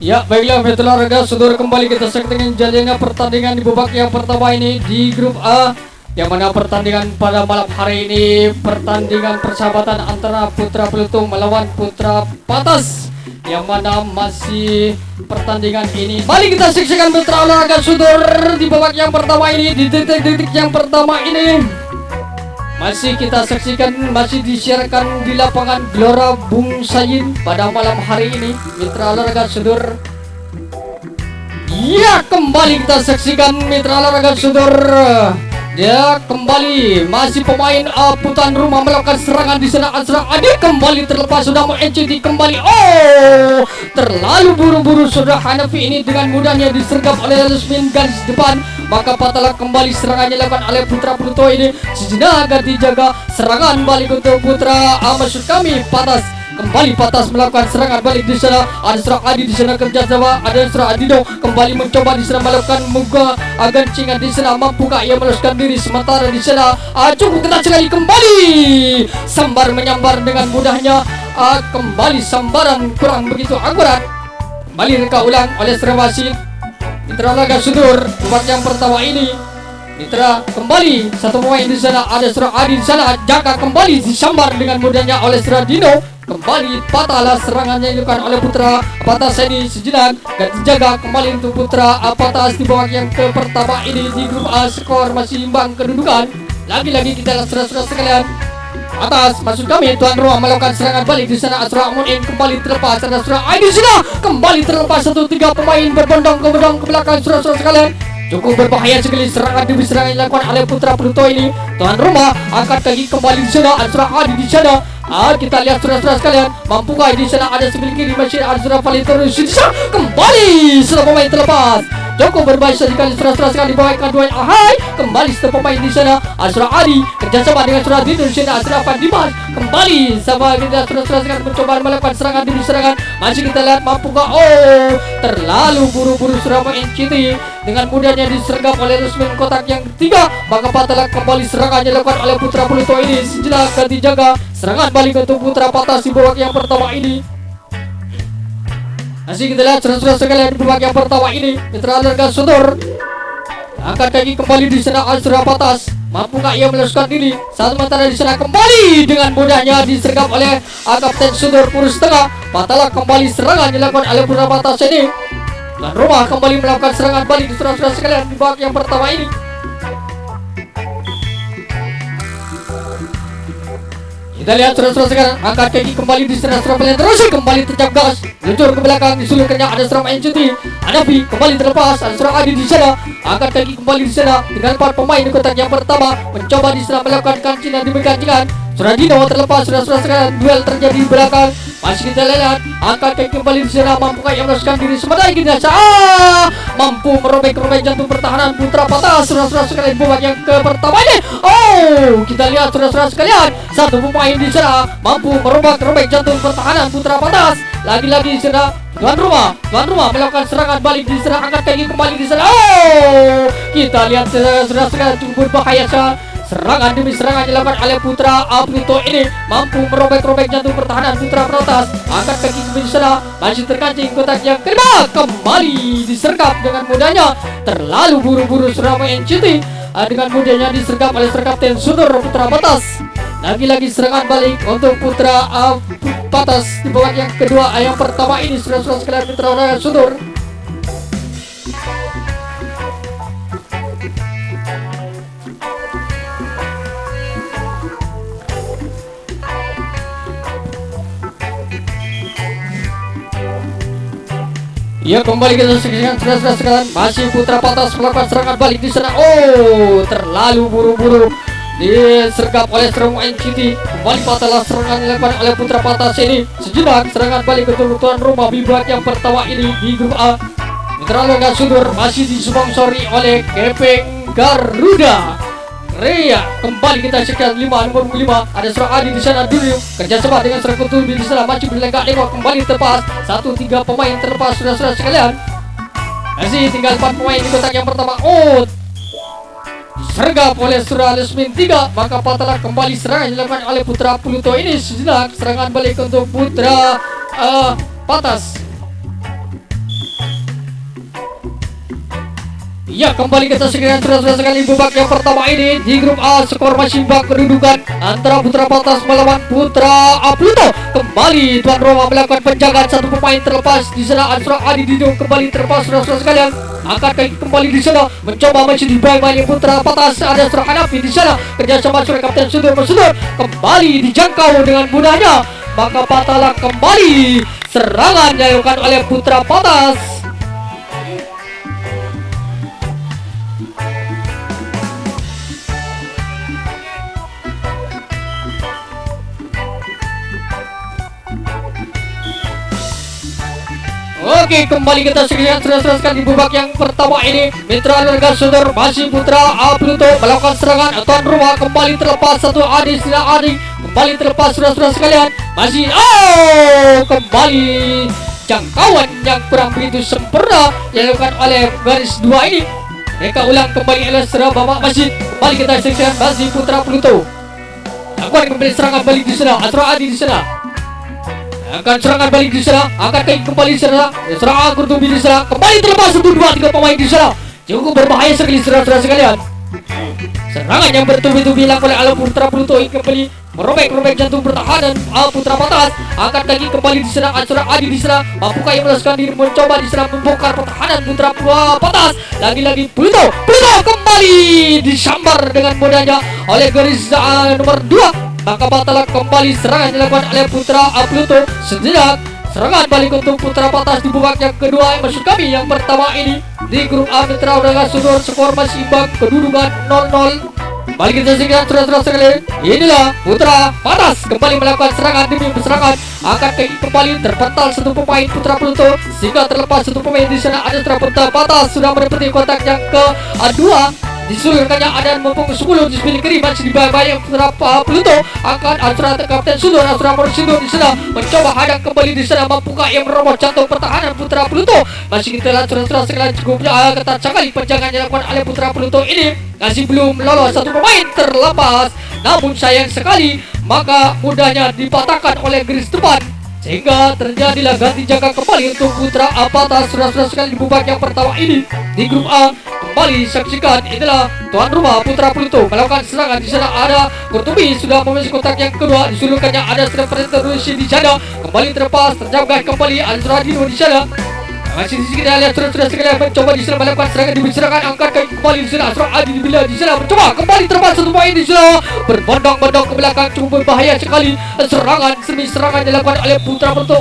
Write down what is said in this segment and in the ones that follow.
Ya, baiklah Mitra Olahraga Saudara, kembali kita saksikan jalannya pertandingan di babak yang pertama ini di grup A, yang mana pertandingan pada malam hari ini pertandingan persahabatan antara Putra Pluto melawan Putra Patas, yang mana masih pertandingan ini mari kita saksikan Mitra Olahraga Saudara di babak yang pertama ini, di detik-detik yang pertama ini masih kita saksikan, masih disiarkan di lapangan Gelora Bung Sayin pada malam hari ini Mitra Olahraga Saudara. Ya, kembali kita saksikan Mitra Olahraga Saudara. Ya, kembali masih pemain putan rumah melakukan serangan di sana. Azra Adi kembali terlepas, sudah mengenciti kembali. Oh, terlalu buru-buru sudah Hanafi ini dengan mudahnya disergap oleh Lusmin garis depan. Maka patahlah kembali serangannya dilakukan oleh Putra Pluto ini. Sejenak agar dijaga serangan balik untuk Putra maksud kami Patas. Kembali Patas melakukan serangan balik di sana. Ada Surah Adi di sana kerja sama. Ada Surah Adido kembali mencoba di sana melakukan muka gancingan di sana. Mampukah ia meloloskan diri sementara di sana cukup ketat sekali kembali. Sambar menyambar dengan mudahnya. Kembali sambaran kurang begitu akurat. Kembali reka ulang oleh Surah Wasit. Mitra Olahraga Saudara, babak yang pertama ini Mitra kembali satu pemain di sana. Ada Surah Adi di sana, jaga kembali disambar dengan mudahnya oleh Surah Dino. Kembali patahlah serangannya dilakukan oleh Putra Patas ini. Sejenak dan dijaga kembali untuk Putra Patas di babak yang ke pertama ini di grup A. Skor masih imbang kedudukan. Lagi-lagi kita lihat saudara-saudara sekalian, atas maksud kami tuan rumah melakukan serangan balik di sana. Asra Munin kembali terlepas. Ada Surah Adi di sana kembali terlepas. 1-3 pemain berbondong ke belakang saudara-saudara sekalian. Cukup berbahaya sekali serangan demi serangan yang dilakukan oleh Putra Pluto ini. Tuan rumah angkat kaki kembali di sana. Azra Adi di sana. Kita lihat saudara-saudara sekalian, mampukah di sana ada sebelah kiri masih ada Surah Valiterus di sana. Kembali setelah pemain terlepas. Cukup berbahaya sekali saudara-saudara sekali bawah kedua Ahai. Kembali setelah pemain di sana Azra Adi kerjasama dengan Surah Dino di sana. Azra Dimas kembali sama kita saudara-saudara sekalian mencoba melakukan serangan demi serangan. Masih kita lihat mampukah. Oh, terlalu buru-buru Surah NCT dengan mudahnya disergap oleh Rusmin kotak yang ketiga. Maka patahlah kembali serangannya dilakukan oleh Putra Pluto ini. Sejenak dijaga serangan balik untuk Putra Patas di babak yang pertama ini. Masih kita lihat saudara-saudara sekalian di babak yang pertama ini Mitra Olahraga Saudara angkat kaki kembali di sana. Azra Patas mampukah ia meloloskan diri saat sementara di sana kembali dengan mudahnya disergap oleh Kapten Saudara Purus Tengah. Patahlah kembali serangan dilakukan oleh Putra Patas ini. Dan rumah kembali melakukan serangan balik di saudara-saudara sekalian di babak yang pertama ini. Kita lihat saudara-saudara sekalian angkat kaki kembali di sana. Surabaya terus kembali terjab gas luncur ke belakang disulurkannya. Ada Surabaya NCT. Hanafi kembali terlepas. Ada Surah Adi di sana angkat kaki kembali di sana dengan 4 pemain di kotak yang pertama mencoba di sana melakukan kancingan demi kancingan. Surah Dino terlepas. Saudara-saudara sekalian duel terjadi di belakang. Masih kita lihat angkat kaki kembali di sana. Mampukah yang meloloskan diri sementara kita mampu merobek-robek jantung pertahanan Putra Patas. Saudara-saudara sekalian babak yang ke pertama ini. Oh, kita lihat saudara-saudara sekalian satu pemain di sana mampu merobek-robek jantung pertahanan Putra Patas. Lagi-lagi di sana tuan rumah melakukan serangan balik di sana. Angkat kaki kembali di sana. Oh, kita lihat saudara-saudara sekalian cukup berbahaya serangan demi serangan dilakukan oleh Putra Pluto ini. Mampu merobek-robek jantung pertahanan Putra Patas. Angkat kaki kembali di sana. Masih terkancing kotak yang kelima. Kembali disergap dengan mudahnya. Terlalu buru-buru Surabaya NCT dengan mudahnya disergap oleh Kapten Saudara Putra Patas. Lagi-lagi serangan balik untuk Putra Patas di babak yang kedua. Yang pertama ini saudara-saudara sekalian Mitra Olahraga Saudara. Ya, kembali kita saksikan saudara-saudara sekalian, masih Putra Patas melakukan serangan balik di sana. Oh, terlalu buru-buru disergap oleh Surah NCT. Kembali patahlah serangan dilakukan oleh Putra Patas ini. Sejenak serangan balik untuk tuan rumah di babak yang pertama ini di grup A. Mitra Olahraga Saudara masih disponsori oleh Kepeng Garuda Rea. Kembali kita sekian nomor 5 ada Surah Adi di sana dulu kerjasama dengan Surah Kutubi di sana maju berlenggak-lenggok kembali terlepas. 1-3 pemain terlepas saudara-saudara sekalian. Masih tinggal 4 pemain di kotak yang pertama. Oh, disergap oleh Surah Lusmin 3. Maka patahlah kembali serangan dilakukan oleh Putra Pluto ini. Sejenak serangan balik untuk Putra Patas. Ya, kembali kita sekalian sudah sekali babak yang pertama ini di grup A. Skor masih bak kedudukan antara Putra Patas melawan Putra Pluto. Kembali tuan rumah melakukan penjagaan, satu pemain terlepas di sana. Ansra Adi Dido kembali terlepas sudah sekalian. Angkat kaki kembali di sana, mencoba masih dibayang Putra Patas. Ada Surah Hanafi di sana, kerjasama sudah Kapten Sudur kembali dijangkau dengan mudahnya. Maka patahlah kembali serangan dilakukan oleh Putra Patas. Oke, kembali kita sekian sudah di babak yang pertama ini. Mitra Lerga Sudor masih Putra Pluto melakukan serangan. Tuan rumah kembali terlepas, satu Adi kembali terlepas sudah sekalian. Masih kembali jangkauan yang kurang begitu sempurna dilakukan oleh garis 2 ini. Mereka ulang kembali oleh serang babak masih. Kembali kita sekian masih Putra Pluto. Lakukan kembali serangan balik di sana. Ansra Adi di sana akan serangan balik di sana, akan kembali di sana, serangan Kurtubi di sana, kembali terlepas 1, 2, 3 pemain di sana. Cukup berbahaya sekali saudara sekalian. Serangan yang bertubi-tubi dilakukan oleh Putra Pluto ini kembali merobek jantung pertahanan Putra Patas. Angkat kaki kembali di sana, Ansra Adi di sana, mampukah yang melepaskan diri mencoba di sana membongkar pertahanan Putra Patas. Lagi-lagi Pluto kembali disambar dengan mudahnya oleh garis nomor 2. Maka batallah kembali serangan dilakukan oleh Putra Pluto. Sejenak serangan balik untuk Putra Patas di babak yang kedua. Maksud kami yang pertama ini di grup A. Mitra Lerga Sudor skor masih imbang kedudukan 0-0. Balik kita sekian sudah sekali. Inilah Putra Patas kembali melakukan serangan demi serangan. Akan kembali terpental satu pemain Putra Pluto sehingga terlepas satu pemain di sana. Ada Putra Patas sudah menepati kotak yang kedua. Disulurkannya ada mempunyai 10 di sebelah kiri masih dibayang Putra Pluto. Akan Ansra Kapten Sudur, Ansra Morsidur di sana mencoba hadang kembali di sana. Mampukah yang merobot jantung pertahanan Putra Pluto? Masih kita lihat sudah sekali cukupnya ketat sekali penjagaan dilakukan oleh Putra Pluto ini. Masih belum lolos satu pemain terlepas. Namun sayang sekali maka mudahnya dipatahkan oleh garis depan sehingga terjadilah ganti jaga kembali untuk Putra Patas sudah sekali di babak yang pertama ini di grup A. Kembali saksikan inilah tuan rumah Putra Pluto melakukan serangan. Di sana ada Kurtubi sudah memasuki kotak yang kedua. Disulurkannya ada Predator Rusi di sana kembali terlepas terjaga kembali Ansra Dino di sana. Masih di sini kita lihat sudah sekali mencoba di sana melakukan serangan demi serangan. Angkat kaki kembali di sana Ansra Adi dibela di sana mencoba kembali terlepas satu poin di sana berbondong-bondong ke belakang. Cukup berbahaya sekali serangan semi serangan dilakukan oleh Putra Pluto.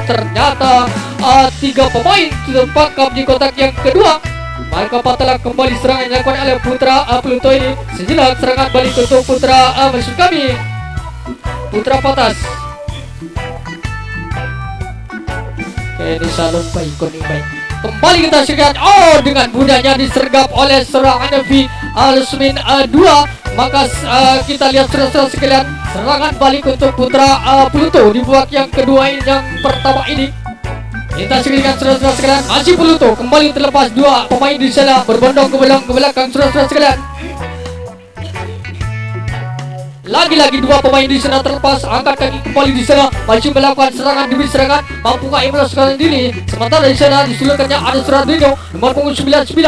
Ternyata 3 pemain sudah pakam di kotak yang kedua. Maka patahlah kembali serangan dilakukan oleh Putra Pluto ini. Sejenak serangan balik untuk Putra maksud kami Putra Patas. Ini salon baik. Kembali kita sekian. Dengan mudahnya disergap oleh serangan Hanafi Al-Smin 2. Maka kita lihat sudah sekalian serangan balik untuk Putra Pluto di babak yang kedua ini yang pertama ini. Kita sekian sudah sekalian masih Pluto kembali terlepas 2 pemain di sana berbondong ke belakang sudah sekalian. Lagi-lagi 2 pemain di sana terlepas. Angkat kaki kembali di sana masih melakukan serangan demi serangan. Mampukah yang melepaskan diri? Sementara di sana disulurkannya ada Suradino nomor punggung 99.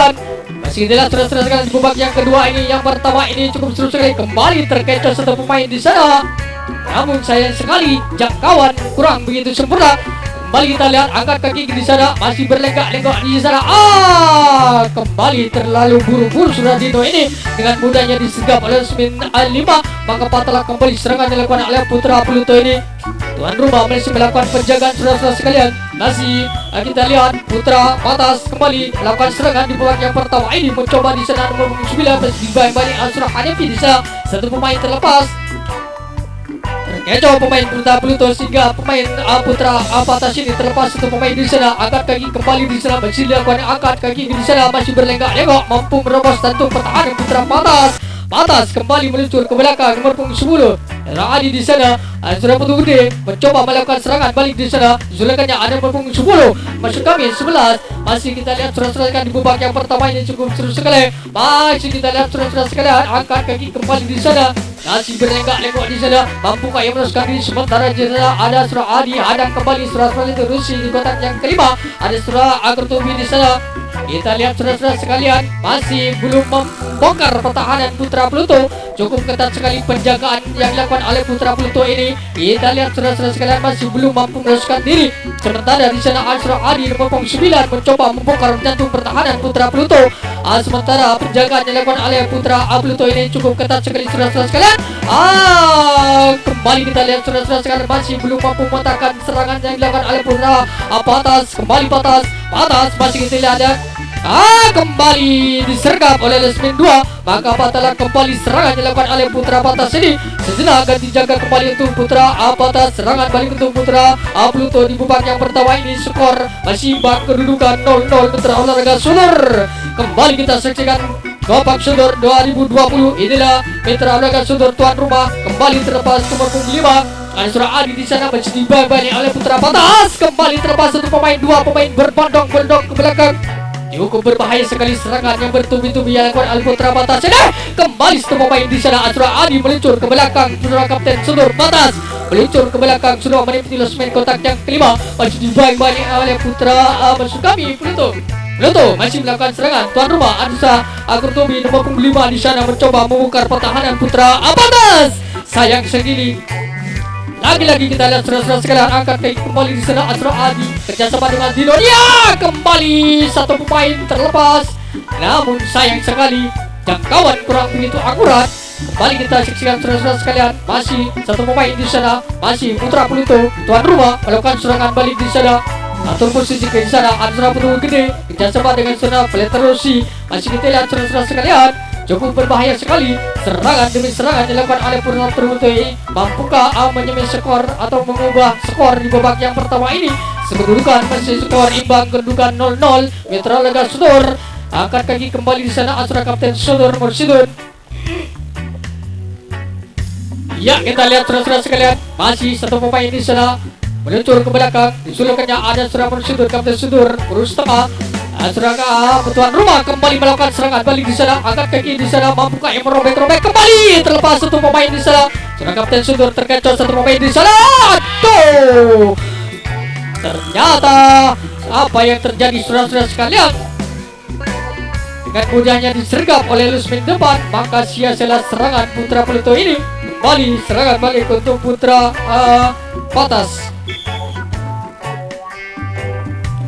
Masih dilihat sudah sekalian di babak yang kedua ini. Yang pertama ini cukup seru sekali kembali terkecoh satu pemain di sana. Namun sayang sekali jangkauan kurang begitu sempurna. Kembali kita lihat angkat kaki di sana masih berlenggak-lenggok di sana. Kembali terlalu buru-buru Suradino ini dengan mudahnya disergap oleh Smin 5. Maka patahlah kembali serangan dilakukan oleh Putra Pluto ini. Tuan rumah masih melakukan penjagaan saudara sekalian. Masih kita lihat Putra Patas kembali melakukan serangan di babak yang pertama ini. Mencoba di sana nomor 9 masih dibayang Ansra Hanafi di sana. Satu pemain terlepas. Terkecoh pemain Putra Pluto sehingga pemain Putra Patas ini terlepas satu pemain di sana. Angkat kaki kembali di sana masih dilakukan angkat kaki di sana masih berlenggak-lenggok mampu merobos jantung pertahanan Putra Patas. Patas kembali meluncur ke belakang nomor punggung 10. Adi di sana sudah putu gede mencoba melakukan serangan balik di sana. Zulurkannya ada nomor punggung 10. Masuk kami 11. Masih kita lihat surat-surat di babak yang pertama ini cukup seru sekali. Masih kita lihat surat-surat sekalian angkat kaki kembali di sana. Masih berlenggak-lenggok di sana. Mampukah yang meneruskan diri? Sementara di sana ada Surah Adi hadang kembali surat-surat itu Rusi di kotak yang kelima. Ada Surah Kurtubi di sana. Kita lihat saudara-saudara sekalian, masih belum membongkar pertahanan Putra Pluto. Cukup ketat sekali penjagaan yang dilakukan oleh Putra Pluto ini. Kita lihat saudara-saudara sekalian, masih belum mampu meloloskan diri. Sementara di sana Azra Adi nomor 9 mencoba membongkar jantung pertahanan Putra Pluto. Sementara penjagaan yang dilakukan oleh Putra Pluto ini cukup ketat sekali saudara-saudara sekalian. Kembali kita lihat saudara-saudara sekalian, masih belum mampu mematahkan serangan yang dilakukan oleh Putra Patas. Kembali Patas masih kita lihat. Kembali disergap oleh Lesmin 2. Maka batalkan kembali serangan dilakukan oleh Putra Patas ini. Sejenak akan dijaga kembali untuk Putra Patas. Serangan balik untuk Putra Pluto di babak yang pertama ini. Skor masih bak kedudukan 0-0 Mitra Olahraga Sudor. Kembali kita saksikan Babak Sudor 2020. Inilah Mitra Olahraga Sudor tuan rumah. Kembali terlepas nomor 5 Azra Adi di sana masih dibalik oleh Putra Patas. Kembali terlepas satu pemain, dua pemain berbondong-bondong ke belakang. Cukup berbahaya sekali serangan yang bertubi-tubi yang dilakukan oleh Putra Patas. Kembali satu pemain di sana. Azra Adi meluncur ke belakang. Putra Kapten Sudor Patas meluncur ke belakang. Sudah menempati losmen kotak yang kelima. Masih dibalik oleh Putra Masukami Pluto masih melakukan serangan. Tuan rumah Adisa Kurtubi nomor 5 di sana mencoba membongkar pertahanan Putra Patas. Sayang sekali. Lagi-lagi kita lihat saudara-saudara sekalian, angkat kaki kembali di sana Azra Adi kerjasama dengan Dino. Ya, kembali satu pemain terlepas. Namun sayang sekali jangkauan kurang begitu akurat. Kembali kita saksikan saudara-saudara sekalian, masih satu pemain di sana, masih Putra Pluto tuan rumah melakukan serangan balik di sana. Atur posisi ke sana Azra Pluto gede kerjasama dengan sana Peleterosi. Masih kita lihat saudara-saudara sekalian, cukup berbahaya sekali serangan demi serangan dilakukan oleh Putra Pluto ini. Mampukah menyemai skor atau mengubah skor di babak yang pertama ini? Kedudukan masih skor imbang, kedudukan 0-0 Mitra Olahraga Sudor. Angkat kaki kembali di sana Azra Kapten Sudor Morsidun. Ya, kita lihat saudara-saudara sekalian, masih satu pemain di sana meluncur ke belakang. Disulukannya ada Azra Morsidun Kapten Sudor urus tengah. Azra tuan rumah kembali melakukan serangan balik di sana. Angkat kaki di sana, mampukah yang merobek-robek kembali terlepas satu pemain di sana. Seorang Kapten Sudor terkecoh satu pemain di sana. Tuh, ternyata apa yang terjadi saudara-saudara sekalian, dengan mudahnya disergap oleh Lusmin depan, maka sia-sialah serangan Putra Pluto ini. Kembali serangan balik untuk Putra Patas.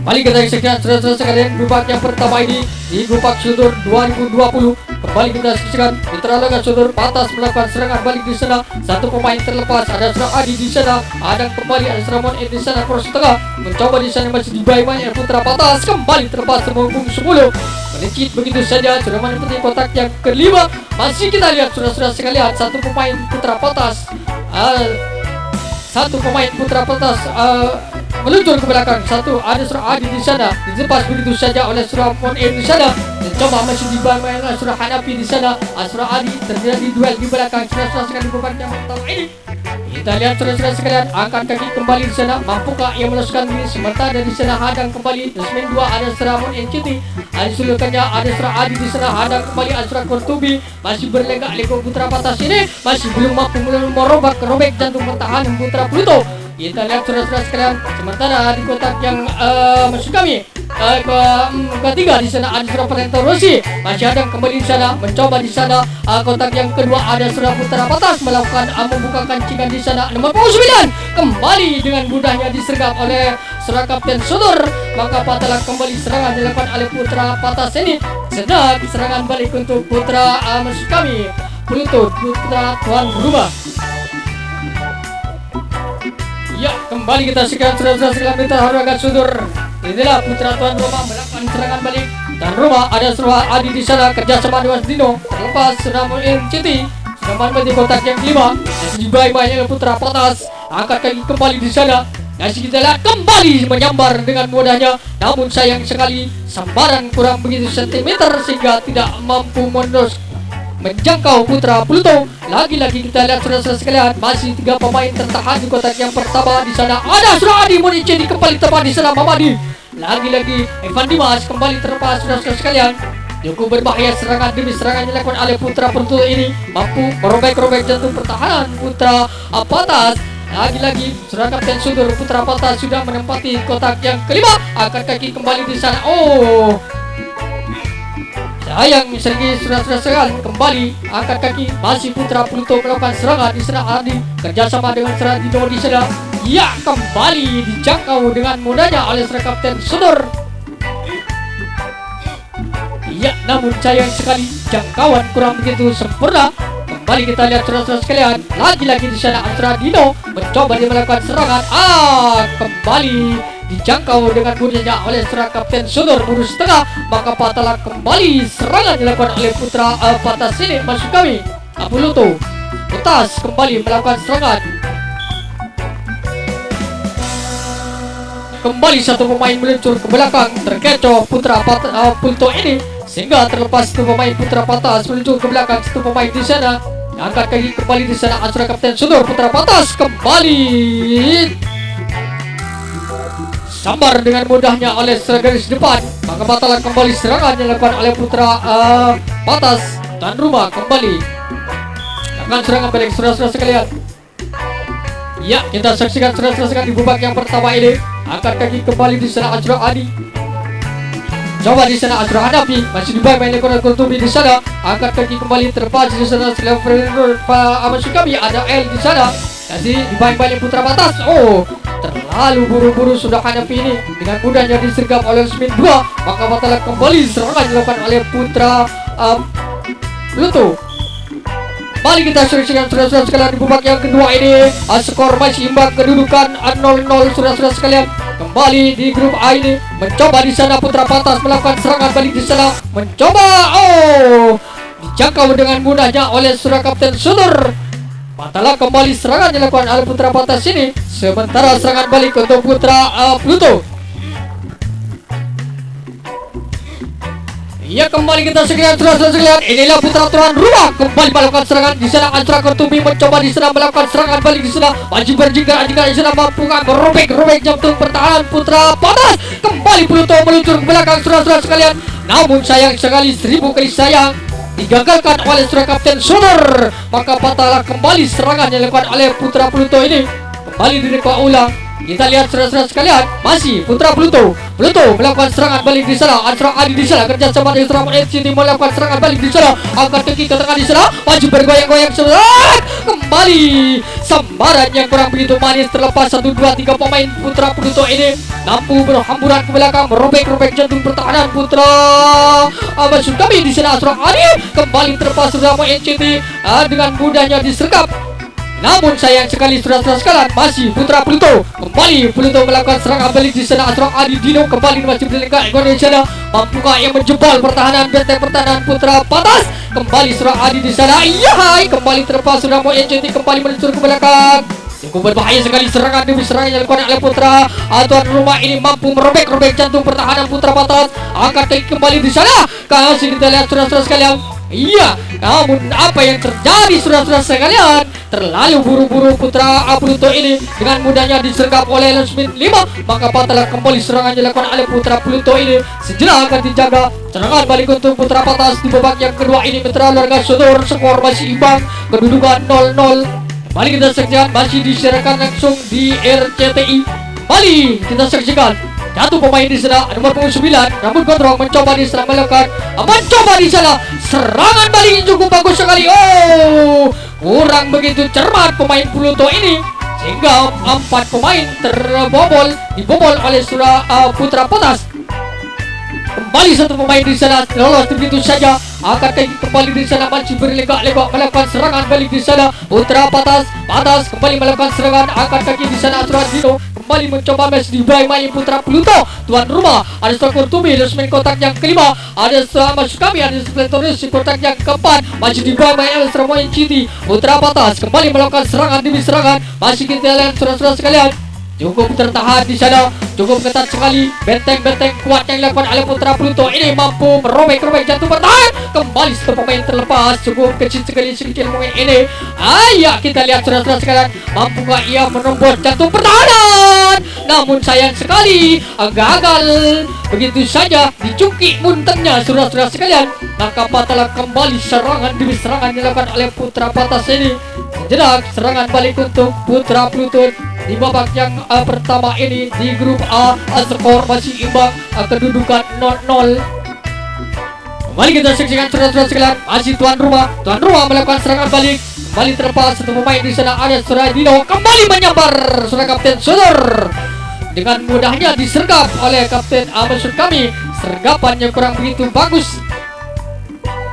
Mari kita saksikan saudara-saudara sekalian babak yang pertama ini di Babak Sudor 2020. Kembali kita saksikan Mitra Olahraga Sudor Patas melakukan serangan balik di sana. Satu pemain terlepas, ada Azra Adi di sana. Ada kembali ada Ramon di sana cross tengah. Mencoba di sana masih dibayar Putra Patas. Kembali terlepas memungkung 10. Melecit begitu saja sudah menempati kotak yang kelima. Masih kita lihat saudara-saudara sekalian, satu pemain Putra Patas meluncur ke belakang. Satu ada Surah Adi di sana, dilepas begitu saja oleh Surah Mon di sana. Mencoba masih dibangun oleh Surah Hanafi di sana. Surah Adi terjadi duel di belakang. Saudara-saudara sekalian di babak yang pertama ini. Kita lihat saudara-saudara sekalian, angkat kaki kembali di sana. Mampukah ia meloloskan diri? Sementara dari sana hadang kembali. Lesmen 2 ada Surah Mon Enciti. Disulukannya ada Surah Adi di sana. Hadang kembali Azra Kurtubi. Masih berlegak-legok Putra Patas ini. Masih belum mampu merobek jantung pertahanan Putra Pluto. Kita lihat saudara-saudara sekalian, sementara di kotak yang masuk kami ketiga di sana ada Surah Peleterosi. Masih ada kembali di sana, mencoba di sana. Kotak yang kedua ada Surah Putra Patas melakukan membuka kancingan di sana nomor 9. Kembali dengan mudahnya disergap oleh Surah Kapten Sudor. Maka batalkan kembali serangan dilakukan oleh Putra Patas ini. Sedang serangan balik untuk Putra masuk kami Pluto, Putra tuan rumah. Ya, kembali kita saksikan saudara-saudara sekalian Mitra Olahraga Sudor. Inilah Putra tuan rumah melakukan serangan balik. Tuan rumah ada Surah Adi di sana kerjasama dengan Dino. Terlepas sudah Citi sudah menempati kotak yang kelima. Masih dibayar Putra Patas. Angkat kaki kembali di sana. Masih kita lihat kembali menyambar dengan mudahnya. Namun sayang sekali sambaran kurang begitu sentimeter sehingga tidak mampu menjangkau Putra Pluto. Lagi-lagi kita lihat saudara-saudara sekalian, masih 3 pemain tertahan di kotak yang pertama di sana. Ada Surah Adi Monici kembali tepat di sana Mamadi. Lagi-lagi Evan Dimas kembali terlepas saudara-saudara sekalian. Cukup berbahaya serangan demi serangan yang dilakukan oleh Putra Pluto ini. Mampu merobek-robek jantung pertahanan Putra Patas. Lagi-lagi Surah Kapten Sudor Putra Patas sudah menempati kotak yang kelima. Angkat kaki kembali di sana. Sayang segi sudah sekali kembali angkat kaki masih Putra Pluto melakukan serangan di sana Adi kerjasama dengan serangan Dino di sana. Ya kembali dijangkau dengan mudahnya oleh seorang Kapten Sodor. Ya namun sayang sekali jangkauan kurang begitu sempurna. Kembali kita lihat saudara-saudara sekalian, lagi-lagi di sana Astra Dino mencoba dia melakukan serangan. Kembali dijangkau dengan mudahnya oleh seorang Kapten Sodor lurus tengah, maka patahlah kembali serangan dilakukan oleh Putra Patas ini masuk kami. Pluto Patas kembali melakukan serangan. Kembali satu pemain meluncur ke belakang, terkecoh Putra Pluto ini sehingga terlepas satu pemain Putra Patas meluncur ke belakang satu pemain di sana. Angkat kaki kembali di sana Astra Kapten Sodor. Putra Patas kembali sambar dengan mudahnya oleh garis depan, maka batalkan kembali serangan yang dilakukan oleh Putra Patas. Dan rumah kembali akan serangan balik saudara-saudara sekalian. Ya kita saksikan saudara-saudara sekalian di babak yang pertama ini. Angkat kaki kembali di sana Astra Adi. Coba di sana Astra hadapi, masih dibaik main ekor Kurtubi di sana. Angkat kaki kembali terpacu di sana Selever masuk kami ada L di sana. Jadi dibaik main Putra Patas. Terlalu buru-buru sudah hadapi ini dengan mudahnya disergap oleh Smith 2, maka batalkan kembali serangan dilakukan oleh Putra Pluto. Mari kita saksikan saudara-saudara sekalian di babak yang kedua ini. Skor masih imbang, kedudukan 0-0 saudara-saudara sekalian. Kembali di grup A ini mencoba di sana Putra Patas melakukan serangan balik di sana. Mencoba dijangkau dengan mudahnya oleh Surya Kapten Sodor. Batalkan kembali serangan dilakukan oleh Putra Patas ini. Sementara serangan balik untuk Putra Pluto. Ya kembali kita saksikan saudara-saudara sekalian. Inilah Putra tuan rumah kembali melakukan serangan di sana. Astra Kurtubi mencoba di sana melakukan serangan balik di sana. Wajib berjingkar di sana mampu merobek jantung pertahanan Putra Patas. Kembali Pluto meluncur ke belakang saudara-saudara sekalian. Namun sayang sekali, 1000 kali sayang, digagalkan oleh Surya Kapten Sodor. Maka patahlah kembali serangan yang dilakukan oleh Putra Pluto ini. Kembali direka ulang. Kita lihat saudara-saudara sekalian, masih Putra Pluto melakukan serangan balik di sana. Astra Adi di sana kerjasama dengan Astra NCT melakukan serangan balik di sana. Angkat kaki ke tengah di sana, maju bergoyang-goyang kembali. Sambaran yang kurang begitu manis terlepas 1, 2, 3 pemain Putra Pluto ini mampu berhamburan ke belakang, merobek jantung pertahanan Putra masuk kami di sana. Astra Adi kembali terlepas sudah NCT dengan mudahnya disergap. Namun sayang sekali saudara-saudara sekalian, masih Putra Pluto melakukan serangan balik di sana. Astra Adi Dino kembali masih berlengkap ekor di sana. Mampukah yang menjebol pertahanan benteng pertahanan Putra Patas? Kembali Astra Adi di sana. Kembali terlepas sudah NCT kembali meluncur ke belakang. Cukup berbahaya sekali serangan demi serangan yang dilakukan oleh Putra tuan rumah ini, mampu merobek jantung pertahanan Putra Patas. Angkat kaki kembali di sana. Kasih kita lihat saudara-saudara sekalian. Namun apa yang terjadi saudara-saudara sekalian? Terlalu buru-buru Putra Pluto ini dengan mudahnya disergap oleh Smith 5, maka patahlah kembali serangan dilakukan oleh Putra Pluto ini. Sejenak akan dijaga serangan balik untuk Putra Patas di babak yang kedua ini. Mitra Larga Sodor, skor masih imbang, kedudukan 0-0. Kembali kita saksikan, masih disiarkan langsung di RCTI. Kembali kita saksikan jatuh pemain di sana nomor 9, namun Gondrong mencoba di sana di sana serangan balik cukup bagus sekali. Kurang begitu cermat pemain Pluto ini sehingga 4 pemain dibobol oleh Putra Patas. Kembali satu pemain di sana lolos begitu saja. Angkat kaki kembali di sana, masih berlegak-legak melakukan serangan balik di sana. Putra Patas kembali melakukan serangan. Angkat kaki di sana Astra Dino kembali mencoba match di main Putra Pluto tuan rumah. Ada Astra Kurtubi resmen kotak yang kelima. Ada Astra masuk kami, ada Splatoris di kotak yang keempat. Masih di main Astra Moin City. Putra Patas kembali melakukan serangan demi serangan. Masih kita lihat saudara-saudara sekalian, cukup tertahan di sana, cukup ketat sekali. Benteng-benteng kuat yang dilakukan oleh Putra Pluto ini mampu merobek jantung pertahanan. Kembali satu pemain terlepas, cukup kecil sekali pemain ini. Kita lihat saudara-saudara sekalian, mampukah ia menembus jantung pertahanan? Namun sayang sekali, gagal begitu saja, dicungkik muntahnya saudara-saudara sekalian. Maka patahlah kembali serangan demi serangan dilakukan oleh Putra Patas ini. Sejenak serangan balik untuk Putra Pluto di babak yang pertama ini di grup A. Skor masih imbang, kedudukan 0-0. Kembali kita saksikan saudara-saudara sekalian, masih tuan rumah melakukan serangan balik. Kembali terlepas satu pemain di sana ada Saudara Dino, kembali menyambar saudara Kapten Sudor. Dengan mudahnya disergap oleh Kapten Maksud kami, sergapannya kurang begitu bagus.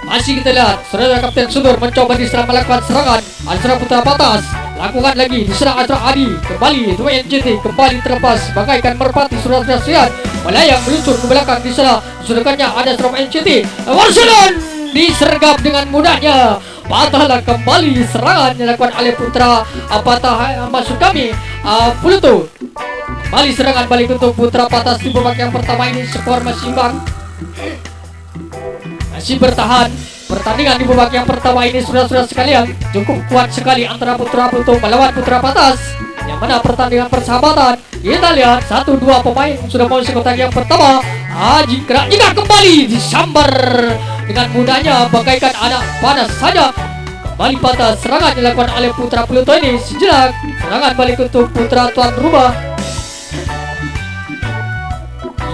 Masih kita lihat saudara Kapten Sudor mencoba diserang melakukan serangan. Azra Putra Patas lakukan lagi diserang Azra Adi, kembali 2 NCT kembali terlepas bagaikan merpati saudara-saudara sekalian, melayang meluncur ke belakang di sana. Sudakannya ada seorang NCT Warsulon disergap dengan mudahnya. Patahlah kembali serangan dilakukan oleh Putra Patah maksud kami Pluto. Kembali serangan balik untuk Putra Patas di babak yang pertama ini. Skor masih imbang, masih bertahan. Pertandingan di babak yang pertama ini saudara-saudara sekalian cukup kuat sekali antara Putra Pluto melawan Putra Patas, yang mana pertandingan persahabatan. Kita lihat 1-2 pemain sudah mau kotak yang pertama. Jika kembali disambar dengan mudahnya bagaikan anak panas saja. Kembali patah serangan dilakukan oleh Putra Pluto ini. Sejenak serangan balik untuk Putra tuan rumah.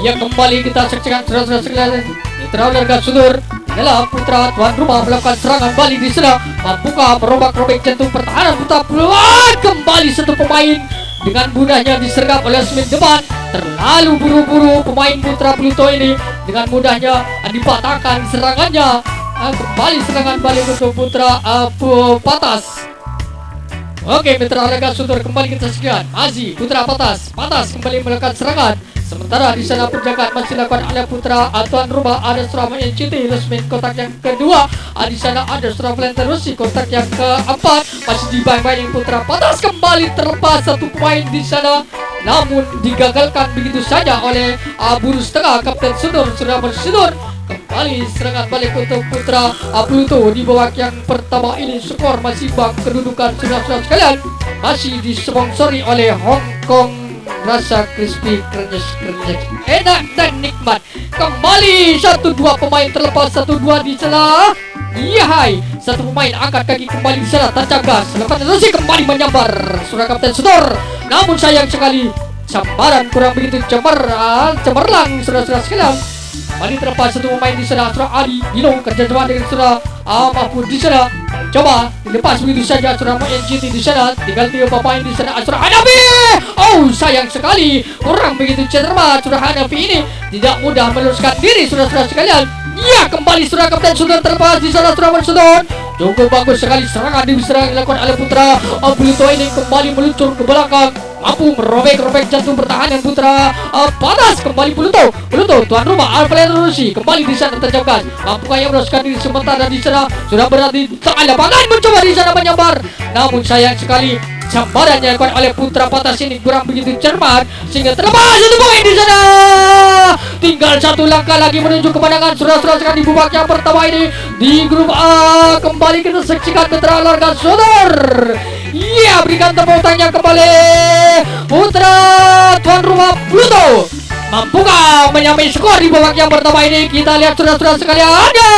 Ya, kembali kita saksikan saudara-saudara sekalian, Mitra Olahraga Sudor adalah Putra tuan rumah melakukan serangan balik di sana. Mampukah merobek-robek jantung pertahanan Putra Pluto? Kembali satu pemain dengan mudahnya disergap oleh semen depan. Terlalu buru-buru pemain Putra Pluto ini, dengan mudahnya dipatahkan serangannya. Kembali serangan balik untuk Putra Patas. Oke, Mitra Olahraga Sudor kembali kita saksikan. Masih Putra Patas kembali melakukan serangan. Sementara di sana penjagaan masih dilakukan oleh Putra tuan rumah. Ada Surabaya NCT resmen kotak yang kedua. Di sana ada Surabaya Terus kotak yang keempat. Masih dibayang-bayang Putra Patas, kembali terlepas satu pemain di sana, namun digagalkan begitu saja oleh buru setengah Kapten Sudor Surabaya Sudor. Kembali serangan balik untuk Putra Pluto di babak yang pertama ini. Skor masih bang, kedudukan saudara-saudara sekalian masih disponsori oleh Hong Kong. Rasa crispy, krenyes, enak dan nikmat. Kembali 1-2 pemain terlepas 1-2 di sana. Iya hai, satu pemain angkat kaki kembali di sana terjaga. Selepas itu kembali menyambar saudara Kapten Sudor. Namun sayang sekali sambaran kurang begitu cemerlang saudara-saudara sekalian. Kembali terlepas satu pemain di sana, Saudara Ali Dino kerja sama dengan Saudara Mahfud di sana. Coba dilepas begitu saja Saudara NCT di sana. Tinggal 3 pemain di sana, Saudara Hanafi. Oh, sayang sekali kurang begitu cermat Saudara Hanafi ini, tidak mudah meluruskan diri saudara-saudara sekalian. Ya, kembali Saudara Kapten Sudor terlepas di sana Saudara Sudor. Cukup bagus sekali serangan dilakukan oleh Putra Pluto ini, kembali meluncur ke belakang, mampu merobek-robek jantung pertahanan Putra Patas. Kembali Pluto tuan rumah Alfred Rusi kembali di sana terjaga. Mampukah yang meluruskan diri sementara di sana sudah berada di tengah lapangan, mencoba di sana menyambar. Namun sayang sekali sambaran yang dilakukan oleh Putra Patas ini kurang begitu cermat sehingga terlepas satu poin di sana. Tinggal satu langkah lagi menuju kemenangan saudara-saudara di babak yang pertama ini di grup A. Kembali kita saksikan Mitra Olahraga Sudor. Iya, berikan tepuk tangannya kembali Putra tuan rumah Pluto. Mampukah menyamai skor di babak yang pertama ini? Kita lihat saudara-saudara sekalian. Ada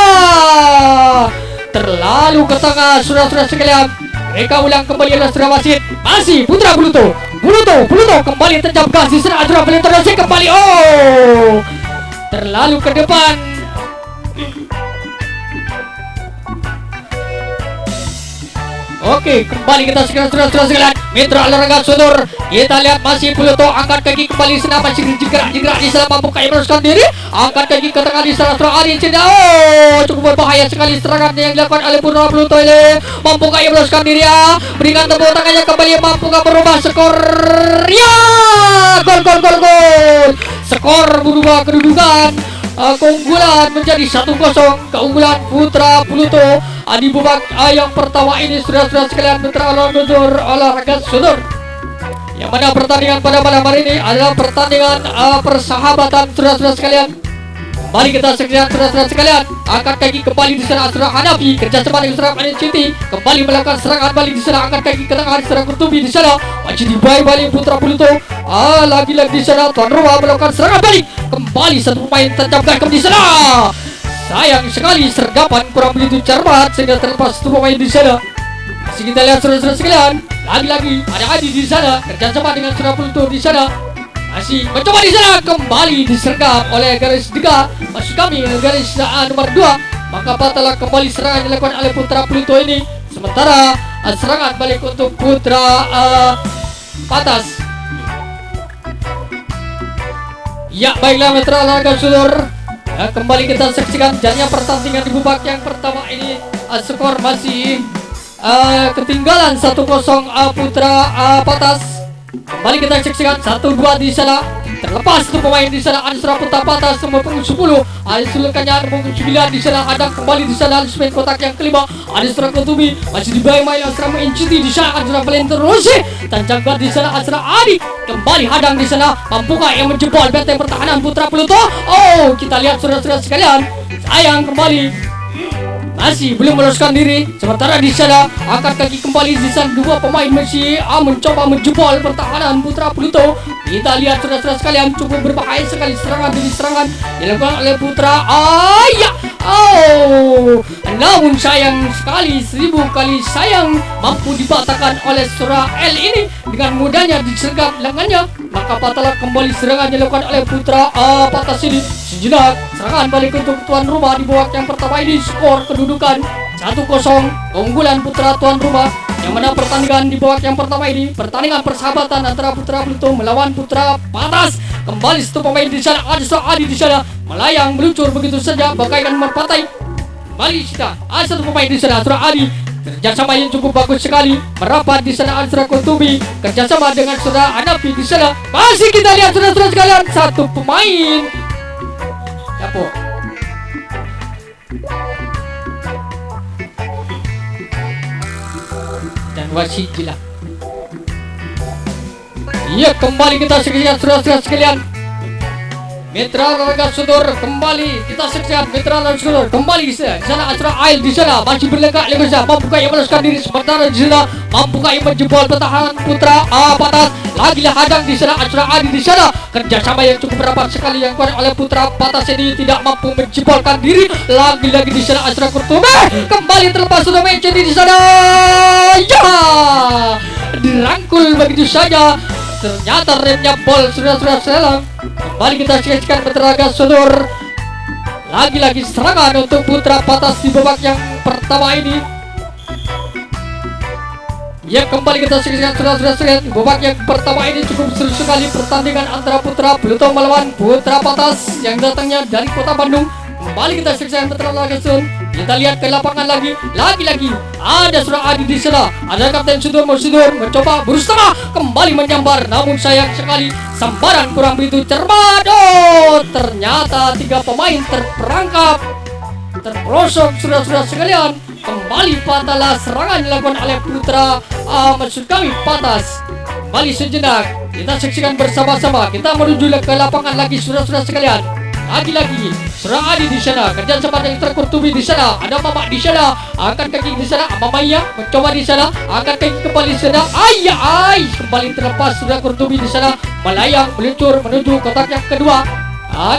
terlalu ke tengah saudara-saudara sekalian. Mereka ulang kembali oleh saudara wasit. Masih Putra Pluto kembali terjam gas di sana. Saudara Pluto kembali. Oh, terlalu ke depan. Oke, kembali kita saudara-saudara sekalian. Mitra Olahraga Sudor, kita lihat masih Pluto angkat kaki kembali sana, masih jingkrak di sana. Mampu kaya meneruskan diri, angkat kaki ke tengah di sana Saudara Ali Cina. Oh, cukup berbahaya sekali serangan yang dilakukan oleh Putra Pluto ini. Mampu kaya meneruskan diri ya, berikan tepuk tangannya kembali. Mampu merubah skor ya, gol. Skor berubah, kedudukan keunggulan menjadi 1-0 keunggulan Putra Pluto di babak yang pertama ini saudara-saudara sekalian. Mitra Olahraga Sudor, yang mana pertandingan pada malam hari ini adalah pertandingan persahabatan saudara-saudara sekalian. Mari kita saksikan saudara-saudara sekalian, angkat kaki kembali di sana Saudara Hanafi kerjasama dengan Saudara NCT kembali melakukan serangan balik di sana, angkat kaki ke tengah di sana Kurtubi di sana, masih dibayang Putra Pluto. Lagi-lagi di sana tuan rumah melakukan serangan balik, kembali satu pemain terjamkan di sana. Sayang sekali sergapan kurang begitu cermat sehingga terlepas satu pemain di sana. Masih kita lihat saudara-saudara sekalian, lagi-lagi ada Adi di sana kerjasama dengan Saudara Pluto di sana. Masih mencoba di sana, kembali disergap oleh garis 3. maksud kami garis nomor 2, maka batallah kembali serangan dilakukan oleh putra Pluto ini. Sementara serangan balik untuk putra Patas. Ya baiklah mitra olahraga Sudor, kembali kita saksikan jalannya pertandingan di babak yang pertama ini. Skor masih ketinggalan 1-0 putra Patas. Kembali kita saksikan 1-2 di sana. Terlepas satu pemain di sana, ada serang putra Patas nomor 10. Ada sulukannya nomor 9 di sana, ada kembali di sana Alismen kotak yang kelima. Ada serang Kotubi masih dibayar main Asrama NCT di sana, ada serang Valentino Rossi. Tancang guard di sana, Asra Adi kembali hadang di sana. Mampukah yang menjebol benteng pertahanan putra Pluto? Oh, kita lihat saudara-saudara sekalian, sayang kembali masih belum meloloskan diri. Sementara di sana angkat kaki kembali di sana, dua pemain masih mencoba menjebol pertahanan putra Pluto. Kita lihat saudara-saudara sekalian, cukup berbahaya sekali serangan demi serangan dilakukan oleh putra namun sayang sekali, 1000 kali sayang, mampu dibatakan oleh Surah L ini dengan mudahnya disergap lengannya. Maka batallah kembali serangan dilakukan oleh putra Patas ini. Sejenak serangan balik untuk tuan rumah di babak yang pertama ini. Skor kedudukan 1-0 keunggulan putra tuan rumah, yang mana pertandingan di babak yang pertama ini pertandingan persahabatan antara putra Pluto melawan putra Patas. Kembali satu pemain di sana, ada Adi di sana melayang meluncur begitu saja bagaikan merpatai. Kembali kita ada satu pemain di sana, Surah Adi, kerjasama yang cukup bagus sekali merapat di sana. Azra Kotubi kerjasama dengan Surah Anafi di sana. Masih kita lihat saudara-saudara sekalian, satu pemain Yapo dan wasit gila. Iya, kembali kita saksikan saudara-saudara sekalian, Mitra Olahraga Sudor kembali kita saksikan. Mitra Olahraga Sudor kembali di sana, Asra Ail di sana masih berlegak lebar, mampukah yang meloloskan diri. Sementara di sana mampukah yang menjebol pertahanan putra Patas. Lagi-lagi hadang di sana, Asra Adi di sana, kerjasama yang cukup rapat sekali yang kuat oleh putra Patas ini tidak mampu menjebolkan diri. Lagi-lagi di sana Asra Kurtume kembali terlepas, sudah main jadi di sana, ya dirangkul begitu saja. Ternyata remnya bol sudah selang. Kembali kita saksikan Mitra Sudor, lagi-lagi serangan untuk putra Patas di babak yang pertama ini. Ya, kembali kita saksikan saudara-saudara sekalian, babak yang pertama ini cukup seru sekali pertandingan antara putra Pluto melawan putra Patas yang datangnya dari kota Bandung. Kembali kita saksikan Mitra Sudor. Kita lihat ke lapangan lagi-lagi ada Surah Adi di sana, ada Kapten Sudor mencoba berusaha kembali menyambar, namun sayang sekali sambaran kurang begitu cermat. Oh, ternyata 3 pemain terperangkap, terperosok saudara-saudara sekalian. Kembali batallah serangan dilakukan oleh putra maksud kami Patas. Kembali sejenak kita saksikan bersama-sama, kita menuju ke lapangan lagi saudara-saudara sekalian. Lagi-lagi Surah Adi di sana kerjasama dengan Terkurtubi di sana, ada Mamak di sana, angkat kaki di sana, Mamaya mencoba di sana, angkat kaki kembali di sana, kembali terlepas. Surah Kurtubi di sana melayang meluncur menuju kotak yang kedua.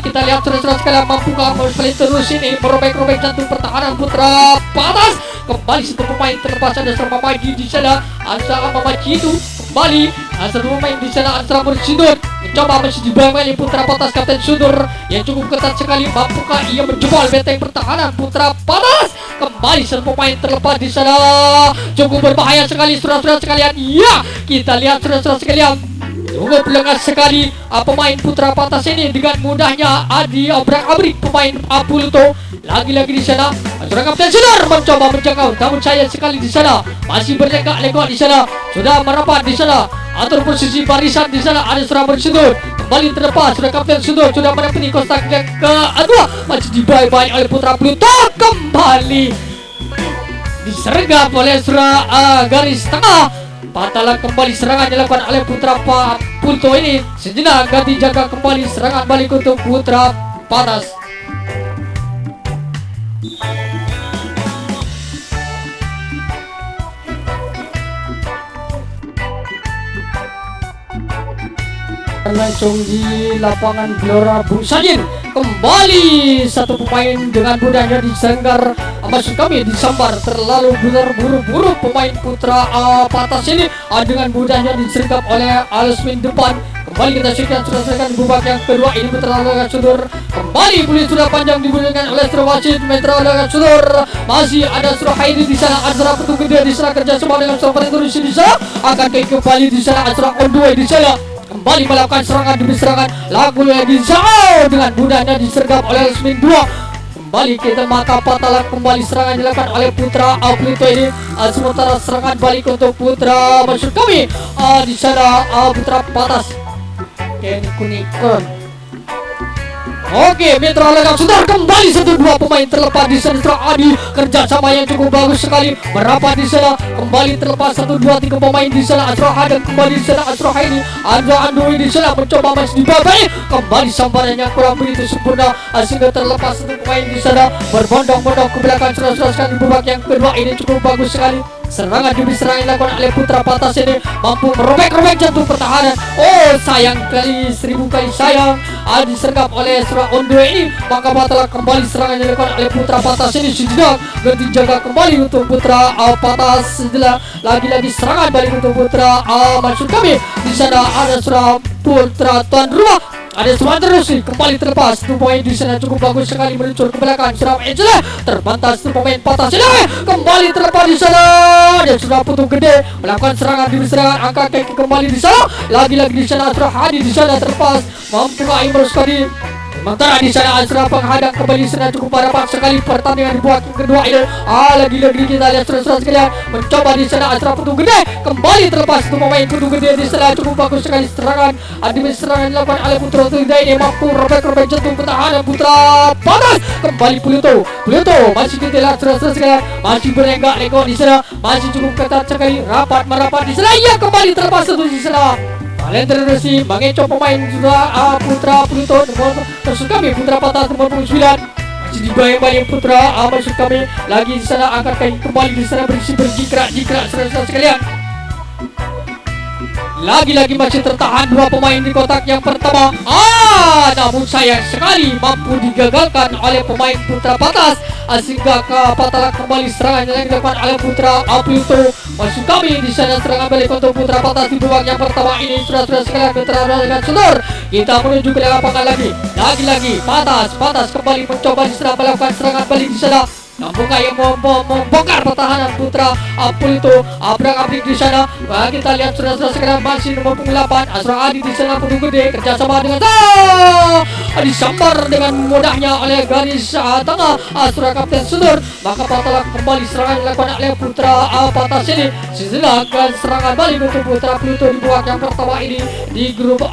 Kita lihat saudara-saudara sekalian, mampukah terus ini merobek-robek jantung pertahanan putra Patas. Kembali satu pemain terlepas, ada Surah Mamaji di sana, ada Mamaji itu kembali satu pemain di sana, ada Bersidut mencoba masih dibayang putra Patas. Kapten Sudor yang cukup ketat sekali, mampukah ia menjebol benteng pertahanan putra Patas. Kembali satu pemain terlepas di sana, cukup berbahaya sekali saudara-saudara sekalian. Ya, kita lihat saudara-saudara sekalian, cukup lengah sekali pemain putra Patas ini, dengan mudahnya diobrak-abrik pemain Pluto. Lagi-lagi di sana seorang Kapten Sudor mencoba menjangkau, namun sayang sekali di sana masih berlenggak-lenggok di sana, sudah merapat di sana atur posisi barisan di sana. Ada Surah Bersidut kembali terlepas, sudah Kapten Sudor sudah menepati kotak yang kedua, masih dibayang oleh putra Pluto. Kembali disergap oleh Surah garis tengah. Batallah kembali serangan dilakukan oleh putra Pluto ini. Sejenak ganti jaga kembali serangan balik untuk putra Patas. Langsung di lapangan Gelora Bung Sajin, kembali satu pemain dengan mudahnya disenggar, maksud kami disambar, terlalu buru-buru pemain putra Patas ini dengan mudahnya disergap oleh Alusmin depan. Kembali kita saksikan selesaikan babak yang kedua ini Putra Laga Sudor. Kembali boleh sudah panjang diberikan oleh Sura Wasit Putra Laga Sudor. Masih ada Sura Haidi di sana, Azra Putu Gede di sana kerjasama dengan Sura Indonesia di sana. Akan kembali di sana Azra Ondue di sana. Kembali melakukan serangan demi serangan. Lagu lagi jauh dengan mudahnya disergap oleh Lesmin 2. Kembali kita maka patah kembali serangan dilakukan oleh Putra Pluto ini. Sementara serangan balik untuk Putra maksud kami di sana Putra Patas. Kenny Kunikon. Oke, Mitra Laga Sudor kembali 1-2 pemain terlepas di sana Adi kerjasama yang cukup bagus sekali merapat di sana kembali terlepas 1-2 3 pemain di sana Azra Hadang kembali di sana Azra ini Andra Andui di sana mencoba masih dibabai kembali sambaran yang kurang begitu sempurna sehingga terlepas 1 pemain di sana berbondong-bondong ke belakang serang sekali babak yang kedua ini cukup bagus sekali. Serangan demi serangan dilakukan oleh Putra Patas ini mampu merobek-robek jantung pertahanan. Oh sayang kali 1000 kali sayang disergap oleh Sura Ondue ini. Maka batal kembali serangan dilakukan oleh Putra Patas ini. Sudah ganti jaga kembali untuk Putra Patas. Lagi-lagi serangan balik untuk Putra maksud kami di sana ada Sura Putra tuan rumah. Ada semua terus nih kembali terlepas 2 pemain di sana cukup bagus sekali meluncur ke belakang Surab Angela terbantas 2 pemain patah sini kembali terlepas di sana dan sudah Putu Gede melakukan serangan demi serangan angkat kaki kembali di sana lagi-lagi di sana Surah Hadi di sana terlepas mampu Aimer sekali. Sementara di sana Azra penghadang kembali sana cukup rapat sekali pertandingan dibuat yang kedua ini. Lagi-lagi kita lihat terus-terus sekalian mencoba di sana Azra Putu Gede kembali terlepas 2 pemain Putu Gede di sana cukup bagus sekali serangan demi serangan dilakukan oleh Putra Putu Gede ini mampu robek-robek jantung pertahanan Putra Patas kembali Pluto masih kita lihat terus-terus sekalian masih berenggak-lenggok di sana masih cukup ketat sekali rapat merapat di sana ia kembali terlepas 1 di sana. Kalian terus mengecoh pemain sudah Putra Pluto maksud kami Putra Patah nomor 9 masih dibayang-bayang Putra maksud kami lagi di sana angkat kaki kembali di sana berjikrak serasa sekalian. Lagi-lagi masih tertahan 2 pemain di kotak yang pertama. Namun sayang sekali mampu digagalkan oleh pemain Putra Patas sehingga patah kembali serangan yang dilakukan oleh Putra Pluto. Maksud kami di sana serangan balik untuk Putra Patas di babak yang pertama ini sudah sekalian Putra Laga Sudor. Kita menuju ke lapangan lagi-lagi Patas kembali mencoba di sana melakukan serangan balik di sana. Namun yang membongkar pertahanan Putra Pluto abrak-abrik di sana. Kita lihat sudah sekarang masih nomor 8 Azra Adi di sana Putu Gede kerjasama dengan disambar dengan mudahnya oleh garis tengah Azra Kapten Sudor. Maka patah kembali serangan dilakukan oleh Putra Patas ini. Sedangkan serangan balik untuk Putra Pluto di babak yang pertama ini di grup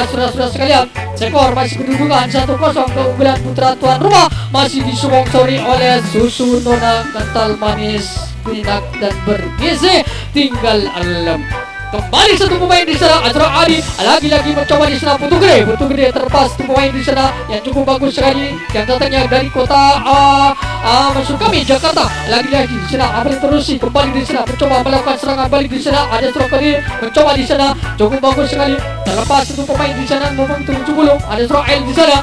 sudah sekalian. Skor masih kedudukan 1-0 keunggulan Putra tuan rumah masih disumbang-sori oleh susu nona kental manis pinak dan bergizi tinggal alam. Kembali 1 pemain di sana Azra Adi lagi-lagi mencoba di sana Putu Gede terlepas 1 pemain di sana yang cukup bagus sekali yang datangnya dari kota maksud kami Jakarta. Lagi-lagi di sana Abel Terusi kembali di sana mencoba melakukan serangan balik di sana ada Surokodi mencoba di sana cukup bagus sekali terlepas 1 pemain di sana nomor 70 ada Surael di sana.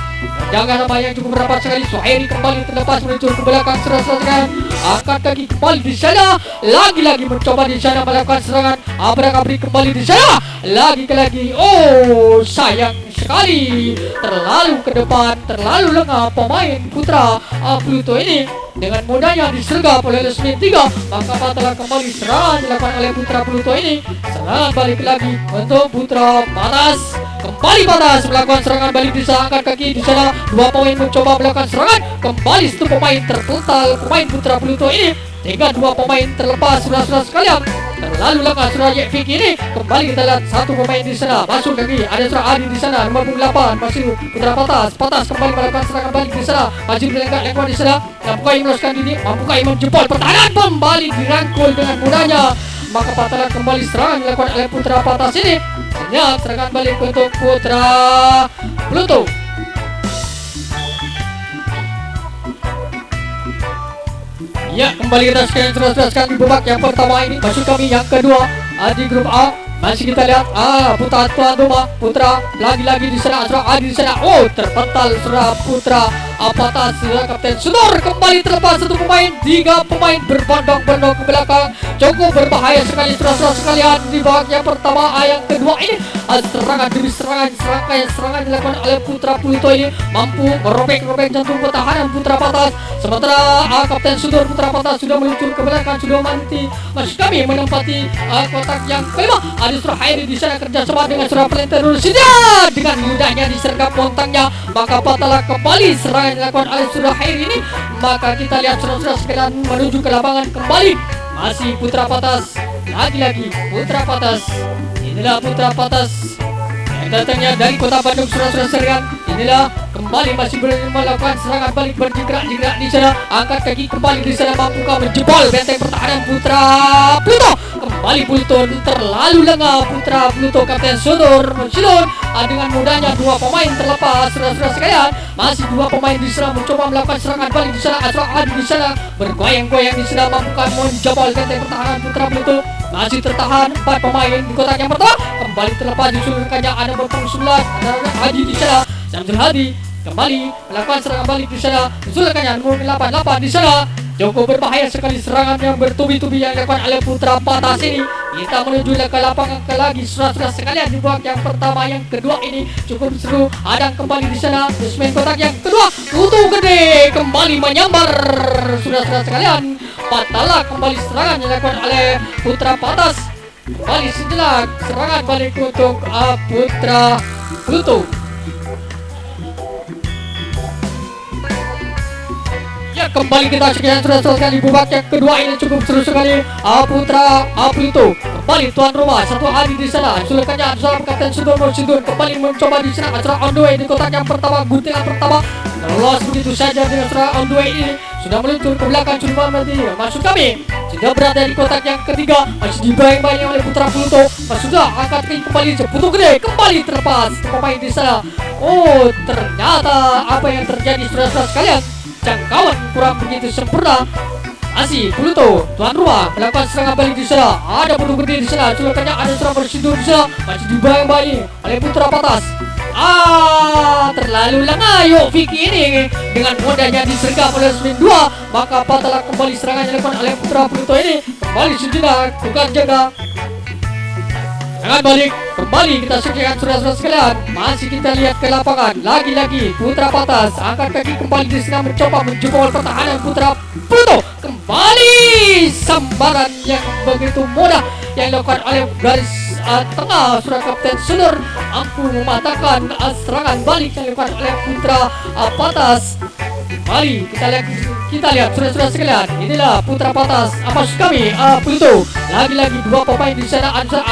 Jangan nama yang cukup rapat sekali Suhairi kembali terlepas meluncur ke belakang serasa-serasa angkat kaki kembali di sana lagi-lagi mencoba di sana melakukan serangan abrak-abrik kembali di sana lagi-lagi. Oh sayang sekali terlalu ke depan terlalu lengah pemain Putra Pluto ini dengan mudahnya disergap oleh Lesmin 3. Maka patah kembali serangan dilakukan oleh Putra Pluto ini. Serangan balik lagi untuk Putra Patas. Kembali Patas melakukan serangan balik di sana angkat kaki di sana 2 pemain mencoba melakukan serangan kembali 1 pemain terpental pemain Putra Pluto ini sehingga 2 pemain terlepas sudah sekalian terlalu lengah Suraya Vicky ini. Kembali kita lihat 1 pemain di sana masuk lagi ada Surah Adi di sana nomor 8 masih Putra Patas kembali melakukan serangan balik di sana masih berlengkap di sana. Mampukah yang meloloskan diri mampukah yang menjempol pertahanan kembali dirangkul dengan mudahnya. Maka patah kembali serangan dilakukan oleh Putra Patas ini. Serangan balik untuk Putra Pluto. Ya, kembali kita teruskan di babak yang pertama ini. Masuk kami yang kedua di grup A. Masih kita lihat Putra tuan rumah Putra lagi-lagi di sana Azra Adi di sana. Oh terpental Putra patah sudah Kapten Sudor kembali terlepas satu pemain, 3 pemain berbondong-bondong ke belakang. Cukup berbahaya sekali saudara-saudara sekalian di babak yang pertama. Yang kedua ini serangan demi serangan dilakukan oleh Putra Pluto ini mampu merobek jantung pertahanan Putra Patas. Sementara Kapten Sudor Putra Patas sudah meluncur ke belakang, sudah masih kami menempati kotak yang kelima. Ada Surahiri di sana kerjasama dengan Surah Pelintir Rusia dengan mudahnya disergap montangnya, maka patahlah kembali serangan dilakukan oleh Surahiri ini. Maka kita lihat saudara-saudara sekalian menuju ke lapangan kembali. Masih Putra Patas, lagi-lagi Putra Patas. Inilah Putra Patas yang datangnya dari kota Bandung saudara-saudara sekalian. Inilah kembali masih melakukan serangan balik bergerak di sana. Angkat kaki kembali di sana, mampukah menjebol benteng pertahanan Putra Pluto. Kembali Pluto terlalu lengah Putra Pluto. Kapten Sudor dengan mudahnya 2 pemain terlepas saudara-saudara sekalian. Masih 2 pemain di sana mencoba melakukan serangan balik di sana. Asra Adi di sana bergoyang-goyang di sana, mampukah menjebol benteng pertahanan Putra Pluto. Masih tertahan 4 pemain di kotak yang pertama. Kembali terlepas disulurkannya ada berpung 11 Haji di sana. Samsul Hadi kembali melakukan serangan balik di sana. Disulurkannya nomor 88 di sana. Cukup berbahaya sekali serangan yang bertubi-tubi yang dilakukan oleh Putra Patas ini. Kita menuju ke lapangan lagi saudara-saudara sekalian di babak yang pertama. Yang kedua ini cukup seru. Adang kembali di sana. Desmen kotak yang kedua. Putu gede kembali menyambar saudara-saudara sekalian. Patahlah kembali serangan yang dilakukan oleh Putra Patas. Kembali sejenak serangan balik untuk Putra Pluto. Ya, kembali kita sekian saudara-saudara di babak yang kedua ini cukup seru sekali. Putra Pluto kembali tuan rumah, 1 hari di sana. Sulakannya adalah Kapten Sudor kembali mencoba di sana. Asra on the way di kotak yang pertama, guntingan pertama lolos begitu saja dengan Asra on the way ini. Sudah meluncur ke belakang, cuma masuk kami. Sudah berada di kotak yang ketiga, masih dibayang-bayang oleh Putra Pluto. Sudah angkat kaki kembali, Putu gede kembali terlepas pemain di sana. Oh, ternyata apa yang terjadi saudara-saudara sekalian, jangkauan kurang begitu sempurna. Masih Pluto tuan rumah melakukan serangan balik di sana. Ada Putu gede di sana, culakannya ada serangan bersindur di sana, masih dibayang-bayang oleh Putra Patas. Terlalu lengah yuk Vicky ini dengan mudahnya disergap oleh Semen 2. Maka patahlah kembali serangan yang dilakukan oleh Putra Pluto ini. Kembali sejenak tukar jaga. Jangan balik, kembali kita saksikan saudara-saudara sekalian. Masih kita lihat ke lapangan. Lagi-lagi Putra Patas angkat kaki kembali di sana, mencoba menjebol pertahanan Putra Pluto. Kembali sambaran yang begitu mudah yang dilakukan oleh garis tengah Surah Kapten Sudor mampu mematahkan serangan balik yang dilakukan oleh Putra Patas. Mari kita lihat saudara-saudara sekalian. Inilah Putra Patas maksud kami Pluto. Lagi-lagi 2 pemain di sana. Ada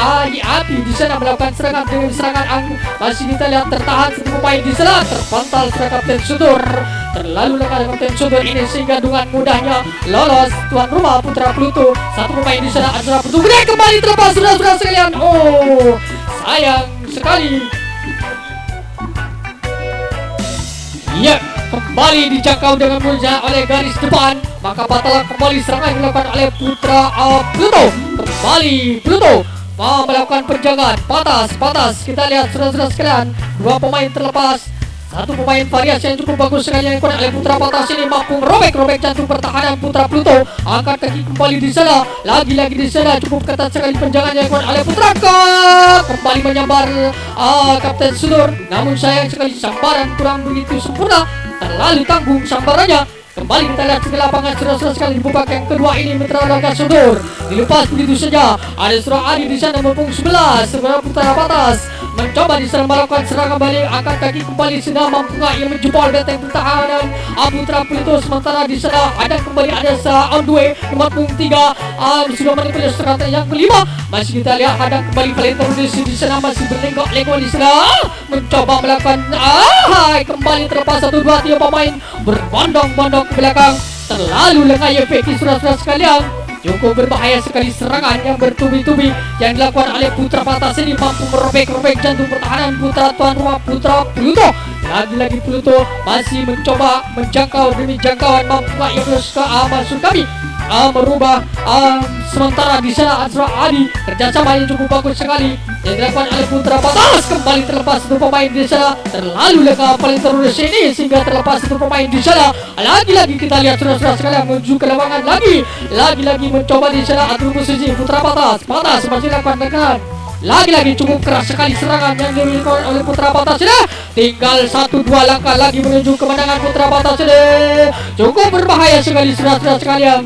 Api di sana melakukan serangan dengan serangan angin. Masih kita lihat tertahan 1 pemain di sana. Terpantal Surah Kapten Sudor. Terlalu lengah Kapten Sudor ini sehingga dengan mudahnya lolos tuan rumah Putra Pluto. 1 pemain di sana. Ada Putu gede kembali terlepas saudara-saudara sekalian. Oh, sayang sekali. Ya, kembali dijangkau dengan mudah oleh garis depan. Maka patahlah kembali serangan dilakukan oleh Putra Pluto. Kembali Pluto melakukan penjagaan. Patas kita lihat saudara-saudara sekalian, 2 pemain terlepas. 1 pemain variasi yang cukup bagus sekali yang dilakukan oleh Putra Patas ini mampu merobek jantung pertahanan Putra Pluto. Angkat kaki kembali di sana. Lagi-lagi di sana cukup ketat sekali penjagaan yang dilakukan oleh Putra kembali menyambar Kapten Sudor. Namun sayang sekali sambaran kurang begitu sempurna. Terlalu tanggung sambarannya. Kembali kita lihat ke lapangan saudara-saudara sekali di babak yang kedua ini. Mitra Laga Sudor dilepas begitu saja. Ada Surah Adi di sana berpung 11. Sebenarnya Putra Patas mencoba di sana melakukan serangan balik. Angkat kaki kembali sudah mampu yang menjebol benteng pertahanan Putra Pluto. Sementara di sana ada kembali ada on the way 53 sudah menipis serangan yang kelima. Masih kita lihat ada kembali Pelintir di sana masih berlenggok-lenggok di sana mencoba melakukan kembali terlepas 1, 2, 3 pemain berbondong-bondong ke belakang. Terlalu lengah ya Vicky saudara-saudara sekalian. Cukup berbahaya sekali serangan yang bertubi-tubi yang dilakukan oleh Putra Patas ini mampu merobek jantung pertahanan Putra tuan rumah Putra Pluto. Lagi-lagi Pluto masih mencoba menjangkau demi jangkauan mampu yang terus ke masuk kami. merubah sementara di sana Azra Adi kerjasama yang cukup bagus sekali yang dilakukan oleh Putra Patas. Kembali terlepas satu pemain di sana, terlalu lengkap paling terus ini sehingga terlepas satu pemain di sana. Lagi-lagi kita lihat saudara-saudara sekalian menuju ke lapangan lagi-lagi mencoba di sana atur posisi Putra Patas masih lakukan dengan lagi-lagi cukup keras sekali serangan yang dilakukan oleh Putra Patas ini. Tinggal 1-2 langkah lagi menuju kemenangan Putra Patas ini. Cukup berbahaya sekali saudara-saudara sekalian.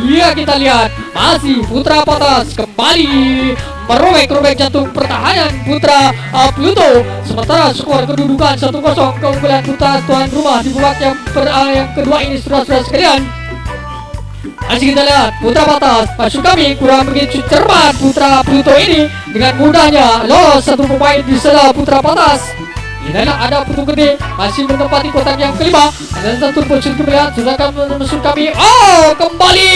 Iya, kita lihat masih Putra Patas kembali merobek jantung pertahanan Putra Pluto. Sementara skor kedudukan 1-0 keunggulan Putra tuan rumah di babak yang kedua ini saudara-saudara sekalian. Masih kita lihat Putra Patas, maksud kami kurang begitu cermat Putra Pluto ini dengan mudahnya lolos satu pemain di sana Putra Patas. Ini ada Putu Gede masih menempati kotak yang kelima. Ada satu posisi melihat sedangkan maksud kami kembali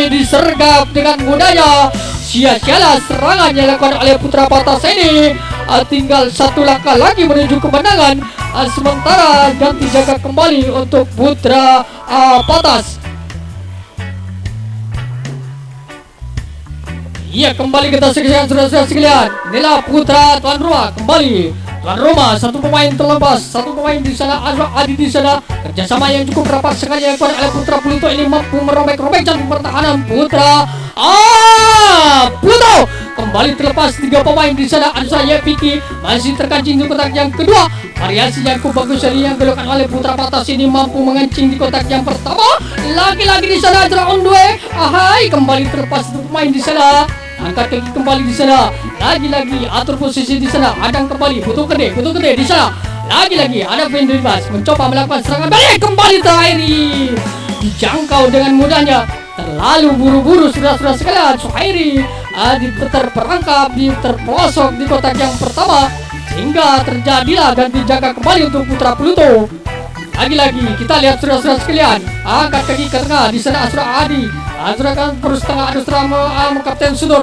disergap dengan mudahnya. Sia-sialah serangan yang dilakukan oleh Putra Patas ini. Tinggal satu langkah lagi menuju kemenangan. Sementara ganti jaga kembali untuk Putra Patas. Iya, kembali kita saksikan saudara-saudara sekalian. Inilah Putra tuan rumah kembali. Tuan rumah satu pemain terlepas, satu pemain di sana Azra Adi di sana. Kerjasama yang cukup rapat sekali yang oleh Putra Pluto ini mampu merobek jantung pertahanan Putra Pluto. Kembali terlepas 3 pemain di sana. Azra Yepiki masih terkancing di kotak yang kedua. Variasi yang cukup bagus sekali yang dilakukan oleh Putra Patas ini mampu mengancing di kotak yang pertama. Lagi-lagi di sana Azra Ondwe. Kembali terlepas 1 pemain di sana. Angkat kaki kembali di sana. Lagi-lagi atur posisi di sana. Hadang kembali Putu Gede di sana. Lagi-lagi ada Vendribas mencoba melakukan serangan balik. Kembali terakhiri dijangkau dengan mudahnya. Terlalu buru-buru saudara-saudara sekalian. Suhairi terperangkap terpelosok di kotak yang pertama sehingga terjadilah ganti jaga kembali untuk Putra Pluto. Lagi-lagi kita lihat saudara-saudara sekalian. Angkat kaki ke tengah di sana Azra Adi. Azra kan terus tengah Azra Kapten Sudor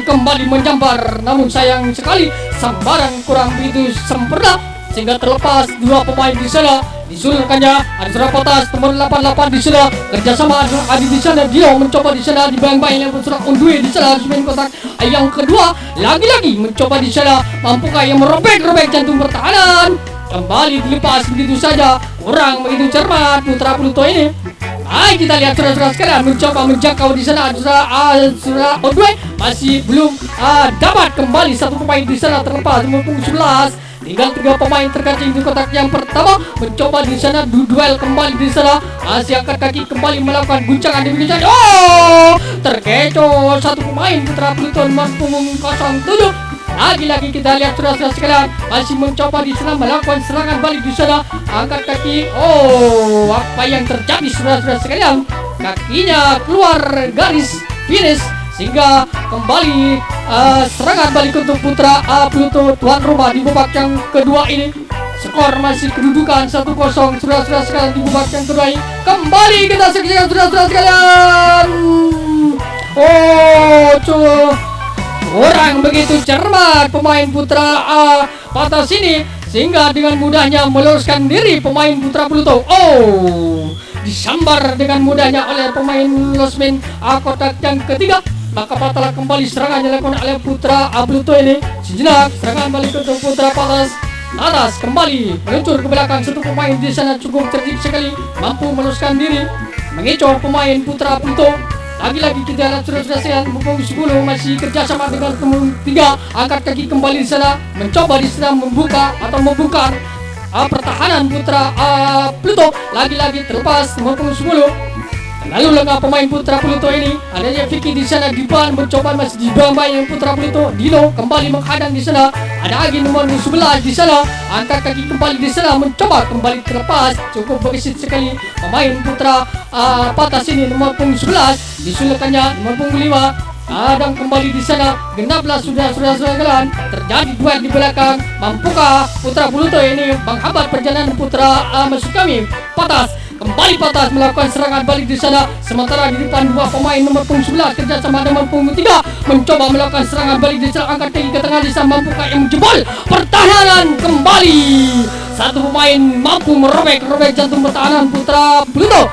kembali menjambar. Namun sayang sekali sambaran kurang begitu sempurna sehingga terlepas 2 pemain di sana. Disulurkannya Azra Patas nomor 88 di sana. Kerjasama Azra Adi di sana. Dia mencoba di sana dibayang-bayang yang bersurat Ondue di sana main kotak yang kedua. Lagi-lagi mencoba di sana. Mampukah yang merobek jantung pertahanan? Kembali dilepas begitu saja. Kurang begitu cermat Putra Pluto ini. Kita lihat saudara-saudara sekalian mencoba menjangkau di sana Azra Ondwe masih belum dapat kembali 1 pemain di sana terlepas nomor 11. Tinggal 3 pemain terkancing di kotak yang pertama. Mencoba di sana duel kembali di sana. Masih angkat kaki kembali melakukan guncangan demi guncangan. Terkecoh 1 pemain Putra Pluto nomor punggung 07. Lagi-lagi kita lihat saudara-saudara sekalian masih mencoba di sana melakukan serangan balik di sana. Angkat kaki. Apa yang terjadi saudara-saudara sekalian? Kakinya keluar garis finish sehingga kembali serangan balik untuk Putra Pluto tuan rumah di babak yang kedua ini. Skor masih kedudukan 1-0 saudara-saudara sekalian di babak yang kedua ini. Kembali kita saksikan saudara-saudara sekalian. Kurang begitu cermat pemain Putra Patas ini sehingga dengan mudahnya meloloskan diri pemain Putra Pluto. Disambar dengan mudahnya oleh pemain losmen kotak yang ketiga. Maka patahlah kembali serangan yang dilakukan oleh Putra Pluto ini. Sejenak serangan balik untuk Putra Patas. Atas kembali meluncur ke belakang 1 pemain di sana cukup cerdik sekali mampu meloloskan diri mengecoh pemain Putra Pluto. Lagi-lagi kita lihat saudara-saudara sekalian punggung 10 masih kerjasama dengan punggung 3. Angkat kaki kembali di sana mencoba di sana membuka pertahanan Putra Pluto. Lagi-lagi terlepas punggung 10. Lalu lengah pemain Putra Pluto ini adanya Vicky di sana di depan mencoba masih dibayang Putra Pluto. Dino kembali menghadang di sana. Ada Agi nomor 11 di sana. Angkat kaki kembali di sana mencoba kembali terlepas. Cukup bergesit sekali pemain Putra Patas ini nomor 11. Disulurkannya nomor 5. Adang kembali di sana. Genaplah sudah sekalian. Terjadi duet di belakang. Mampukah Putra Pluto ini menghambat perjalanan Putra maksud kami Patas? Kembali Patas melakukan serangan balik di sana. Sementara di depan 2 pemain nomor 11 kerjasama dengan nomor 3 mencoba melakukan serangan balik di sana. Angkat kaki ke tengah di sana. Mampukah yang menjebol pertahanan kembali? 1 pemain mampu merobek jantung pertahanan Putra Pluto.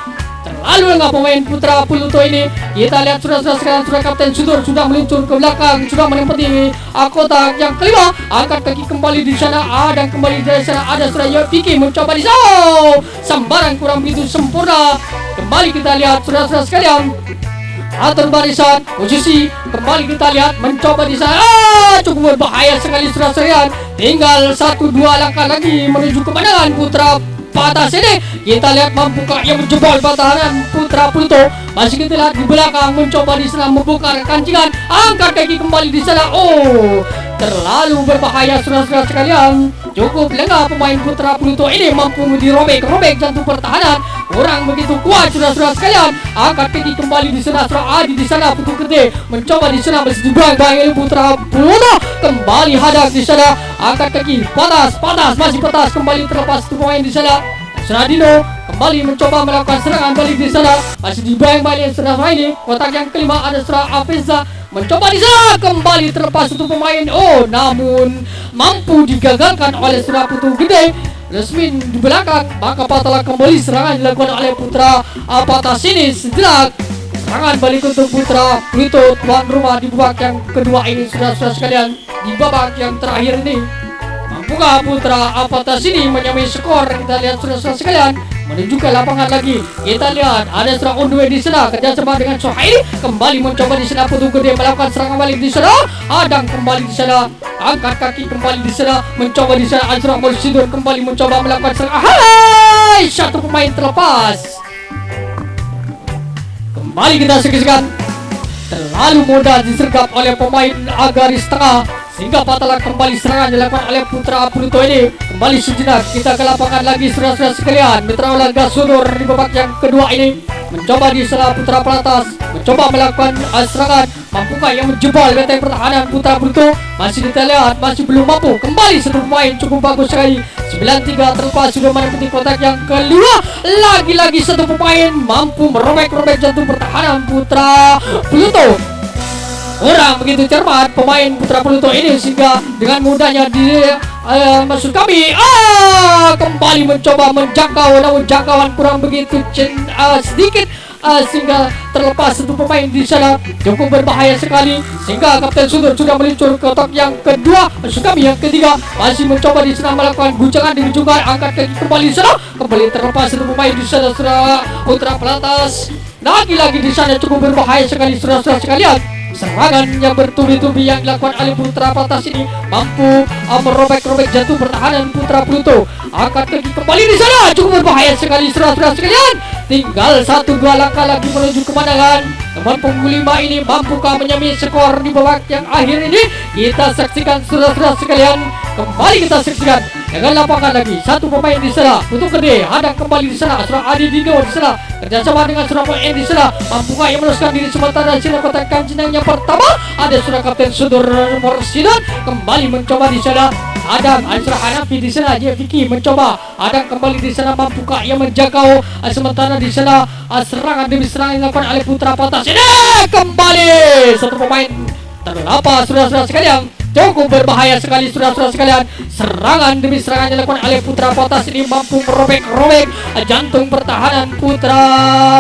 Lalu nggak pemain putra Pluto ini, kita lihat saudara-saudara sekalian, sudah Kapten Sudor sudah meluncur ke belakang, sudah menempati kotak yang kelima, angkat kaki kembali di sana, dan kembali dari sana ada Suraya Vicky mencoba di sana, sambaran kurang begitu sempurna. Kembali kita lihat saudara-saudara sekalian, atur barisan posisi, kembali kita lihat mencoba di sana, cukup berbahaya sekali saudara-saudara. Tinggal 1-2 langkah lagi menuju kemenangan putra patas ini. Kita lihat mampukah yang menjebol pertahanan putra Pluto. Masih kita lihat di belakang mencoba di sana membuka kancingan, angkat kaki kembali di sana. Terlalu berbahaya saudara-saudara sekalian. Cukup lengah pemain putra Pluto ini mampu dirobek-robek jantung pertahanan. Kurang begitu kuat saudara-saudara sekalian. Angkat kaki kembali di sana, Adi di sana, Putu Gede mencoba di sana masih dibayang-bayang putra Pluto. Kembali hadap di sana, angkat kaki, patas, masih patas, kembali terlepas pemain di sana. Seradino kembali mencoba melakukan serangan balik di sana, masih dibayang-bayang serangan ini. Kotak yang kelima ada Sera Afeza mencoba di sana, kembali terlepas satu pemain. Namun mampu digagalkan oleh Sera Putu Gede. Resmin di belakang, maka patah kembali serangan dilakukan oleh putra patas ini. Sejenak serangan balik untuk putra Pluto tuan rumah di babak yang kedua ini saudara-saudara sekalian. Di babak yang terakhir ini, mampukah putra patas ini menyamai skor? Kita lihat saudara-saudara sekalian, menuju ke lapangan lagi. Kita lihat ada serangan on the way di sana, kerjasama dengan Sohaili, kembali mencoba di sana Putu Gede melakukan serangan balik di sana. Adang kembali di sana, angkat kaki kembali di sana, mencoba di sana. Azra Morsidor kembali mencoba melakukan serangan. Hai, satu pemain terlepas. Kembali kita saksikan, terlalu mudah disergap oleh pemain garis tengah, sehingga patahlah kembali serangan dilakukan oleh putra Pluto ini. Kembali sejenak kita ke lapangan lagi saudara-saudara sekalian. Mitra Olaga Sudor di babak yang kedua ini mencoba di sana putra Pelatas, mencoba melakukan serangan. Mampukah yang menjebol benteng pertahanan putra Pluto? Masih kita lihat, masih belum mampu. Kembali satu pemain cukup bagus sekali. 9-3 terlepas sudah menempati kotak yang kedua. Lagi-lagi satu pemain mampu merobek-robek jantung pertahanan putra Pluto. Kurang begitu cermat pemain putra Pluto ini, sehingga dengan mudahnya maksud kami kembali mencoba menjangkau, namun jangkauan kurang begitu sedikit, sehingga terlepas satu pemain di sana. Cukup berbahaya sekali, sehingga Kapten Sudor sudah meluncur ke kotak yang kedua, maksud kami yang ketiga, masih mencoba di sana melakukan guncangan di ujung, angkat kaki kembali di sana, kembali terlepas satu pemain di sana putra Pelatas. Lagi-lagi di sana cukup berbahaya sekali saudara-saudara sekalian. Serangan yang bertubi-tubi yang dilakukan oleh putra Patas ini mampu merobek-robek jantung pertahanan putra Pluto. Angkat kaki kembali di sana, cukup berbahaya sekali saudara-saudara sekalian. Tinggal 1-2 langkah lagi menuju kemenangan. Teman punggung 5 ini mampukah menyamai skor di babak yang akhir ini? Kita saksikan saudara-saudara sekalian. Kembali kita saksikan dengan lapangan lagi. Satu pemain di sana, Putu Gede hadang kembali di sana, Surah Adi Dino di sana, kerjasama dengan Surah Poen di sana. Mampukah yang meneruskan diri sementara di sana kotak kancinang yang pertama ada Surah Kapten Sudor Morsidon kembali mencoba di sana. Adam Ansra Hanafi di sana, Vicky mencoba, Adam kembali di sana, mampukah ia menjangkau? Sementara di sana serangan demi serangan dilakukan oleh putra Patas ini. Kembali satu pemain terlepas saudara-saudara sekalian. Cukup berbahaya sekali saudara-saudara sekalian. Serangan demi serangan dilakukan oleh putra Patas ini mampu merobek-robek jantung pertahanan putra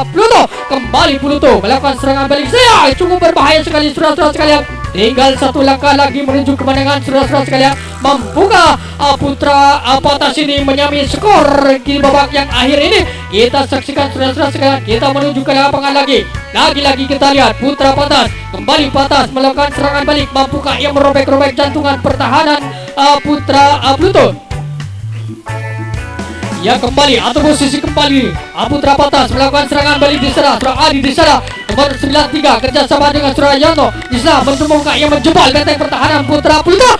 Pluto. Kembali Pluto melakukan serangan balik saya. Cukup berbahaya sekali saudara-saudara sekalian. Tinggal satu langkah lagi menuju kemenangan saudara-saudara sekalian. Mampukah putra Patas ini menyamai skor di babak yang akhir ini? Kita saksikan saudara-saudara sekalian. Kita menuju ke lapangan lagi. Lagi-lagi kita lihat putra Patas, kembali Patas melakukan serangan balik. Mampukah ia merobek-robek jantungan pertahanan putra Pluto? Ya, kembali atau posisi kembali putra Patas melakukan serangan balik di sana. Surah Adi di sana, nomor 93 kerjasama dengan Surah Yanto di sana, menemukan yang menjebol benteng pertahanan putra Pluto.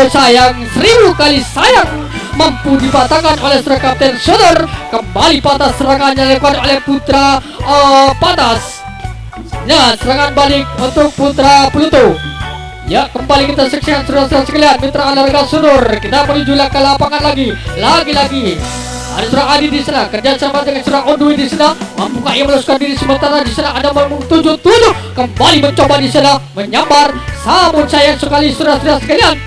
Sayang, 1000 kali sayang, mampu dipatahkan oleh Surah Kapten Sudor. Kembali Patas serangannya dilakukan oleh putra Patas. Nah, serangan balik untuk putra Pluto. Ya, kembali kita saksikan saudara-saudara sekalian. Mitra Olahraga Sudor, kita menuju ke lapangan lagi. Lagi-lagi ada Surah Adi di sana, kerjasama dengan Surah Ondui di sana. Mampukah ia meluskan diri? Sementara di sana ada 77 kembali mencoba di sana menyambar. Namun sayang sekali saudara-saudara sekalian.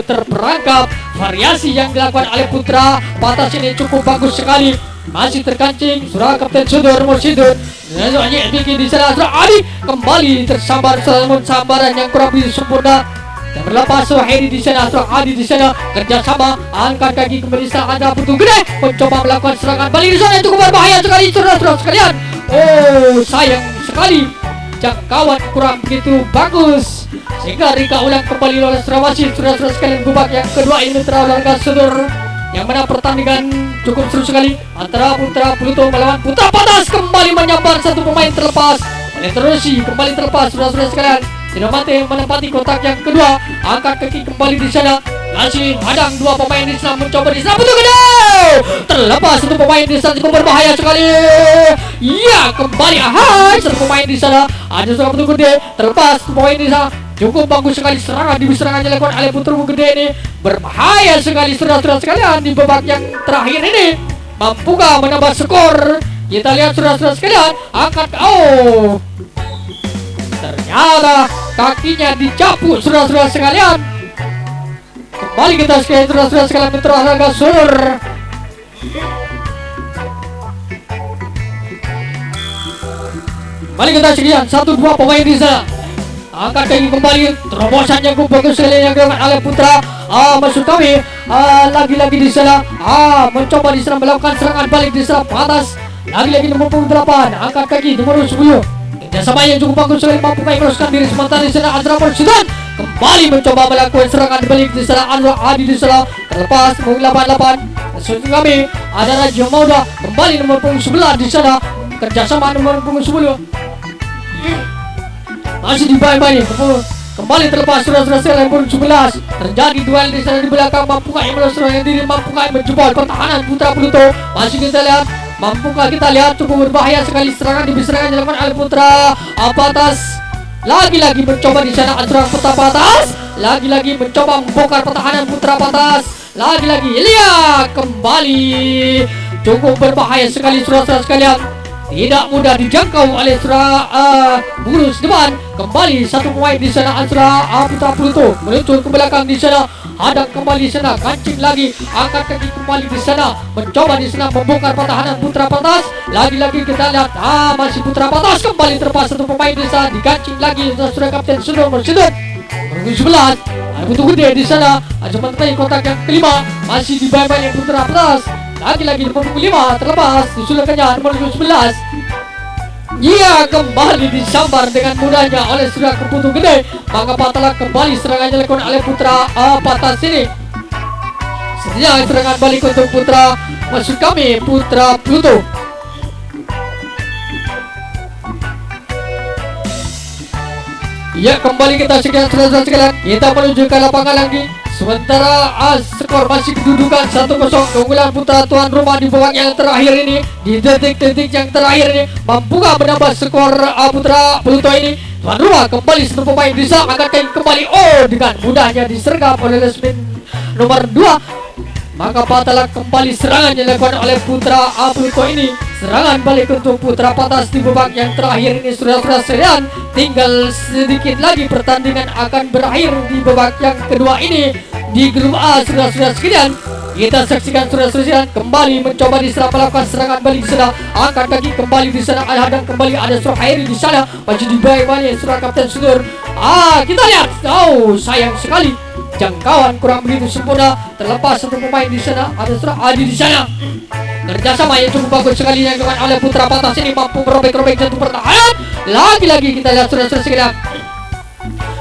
Terperangkap. Variasi yang dilakukan oleh putra Patas ini cukup bagus sekali. masih terkancing surah Kapten Sudor Mursidun. Hanya bikin di sana surah Adi kembali tersambar namun sambaran yang kurang begitu sempurna. Dan berlepas Suhairi di sana, surah Adi di sana kerjasama angkat kaki kembali saat ada Putu Gede mencoba melakukan serangan balik di sana cukup berbahaya sekali saudara-saudara sekalian. Oh sayang sekali jangkauan kurang begitu bagus sehingga Rika ulang kembali oleh Surawasi. Saudara-saudara sekalian babak yang kedua ini terawal Sudor yang mana pertandingan cukup seru sekali antara Putra Pluto melawan Putra Patas. Kembali menyambar satu pemain terlepas oleh Terusi, kembali terlepas saudara-saudara sekalian. Sinamate menempati kotak yang kedua, angkat kaki kembali di sana. Masih hadang dua pemain di sana mencoba di sana. Putu Gede terlepas satu pemain di sana cukup berbahaya sekali. Ya kembali ahai satu pemain di sana. Ada seorang Putu Gede terlepas satu pemain di sana. Cukup bagus sekali serangan dilakukan oleh Putu Gede ini. Berbahaya sekali saudara-saudara sekalian di babak yang terakhir ini. Mampukah menambah skor? Kita lihat saudara-saudara sekalian. Angkat ternyata kakinya dicapuk saudara-saudara sekalian. Kembali kita sekalian saudara-saudara sekalian Mitra Olahraga Sur. Kembali kita sekalian 1-2 pemain di sana. Angkat kaki kembali terobosan yang bagus sekali yang dilakukan oleh Putra maksud kami lagi-lagi di sana mencoba di sana melakukan serangan balik di sana Patas. Lagi-lagi nomor 8 angkat kaki nomor 10. Kerjasama yang cukup bagus sekali mampu meneruskan diri sementara di sana Azra Mursidun kembali mencoba melakukan serangan balik di sana Azra Adi di sana terlepas nomor 88. Maksud kami ada Raja Mauda kembali nomor 11 di sana kerjasama nomor 10 masih dibayang-bayang kembali terlepas saudara-saudara sekalian nomor 11. Terjadi duel di sana di belakang mampukah yang meneruskan diri, mampukah yang menjebol pertahanan Putra Pluto. Masih kita lihat mampukah kita lihat cukup berbahaya sekali serangan dilakukan oleh Putra Patas. Lagi-lagi mencoba di sana Azra Putra Patas. Lagi-lagi mencoba membongkar pertahanan Putra Patas. Lagi-lagi lihat kembali cukup berbahaya sekali saudara-saudara sekalian. Tidak mudah dijangkau oleh Burus depan. Kembali satu pemain di sana Azra Putra Pluto meluncur ke belakang di sana. Hadang kembali di sana, kancing lagi, angkat kaki kembali di sana, mencoba di sana membongkar pertahanan Putra Patas. Lagi-lagi kita lihat masih Putra Patas kembali terlepas satu pemain di sana, dikancing lagi sudah Kapten Sudor Mursidun. Nomor 11 ada Putu Gede di sana. Sementara kotak yang kelima masih dibayang-bayang Putra Patas. Lagi-lagi nomor 5 terlepas disulurkannya nomor 11. Ia kembali disambar dengan mudahnya oleh sudah Putu Gede. Maka Patalah kembali serangannya dilakukan oleh Putra Patas ini. Sebenarnya serangan balik untuk Putra maksud kami Putra Pluto. Ya kembali kita saudara-saudara sekalian. Kita menuju ke lapangan lagi. Sementara skor masih kedudukan 1-0 keunggulan Putra tuan rumah di babak yang terakhir ini. Di detik-detik yang terakhir ini mampukah menambah skor Putra Pluto ini? Tuan rumah kembali satu pemain bisa angkat kaki kembali. Dengan mudahnya disergap oleh Lesmin nomor 2. Maka Patalah kembali serangan yang dilakukan oleh Putra Pluto ini. Serangan balik untuk Putra Patas di babak yang terakhir ini saudara-saudara sekalian. Tinggal sedikit lagi pertandingan akan berakhir di babak yang kedua ini di grup A saudara-saudara sekalian. Kita saksikan saudara-saudara sekalian kembali mencoba diserang melakukan serangan balik di sana. Angkat kaki kembali di sana, hadang kembali ada Suhairi di sana. Masih dibayang-bayang surah Kapten Sudor. Kita lihat. Sayang sekali jangkauan kurang begitu sempurna. Terlepas satu pemain di sana, ada surah Adi di sana. Kerjasama yang cukup bagus sekali yang dilakukan oleh Putra Patas ini mampu merobek-robek jantung pertahanan. Lagi-lagi kita lihat saudara-saudara sekalian.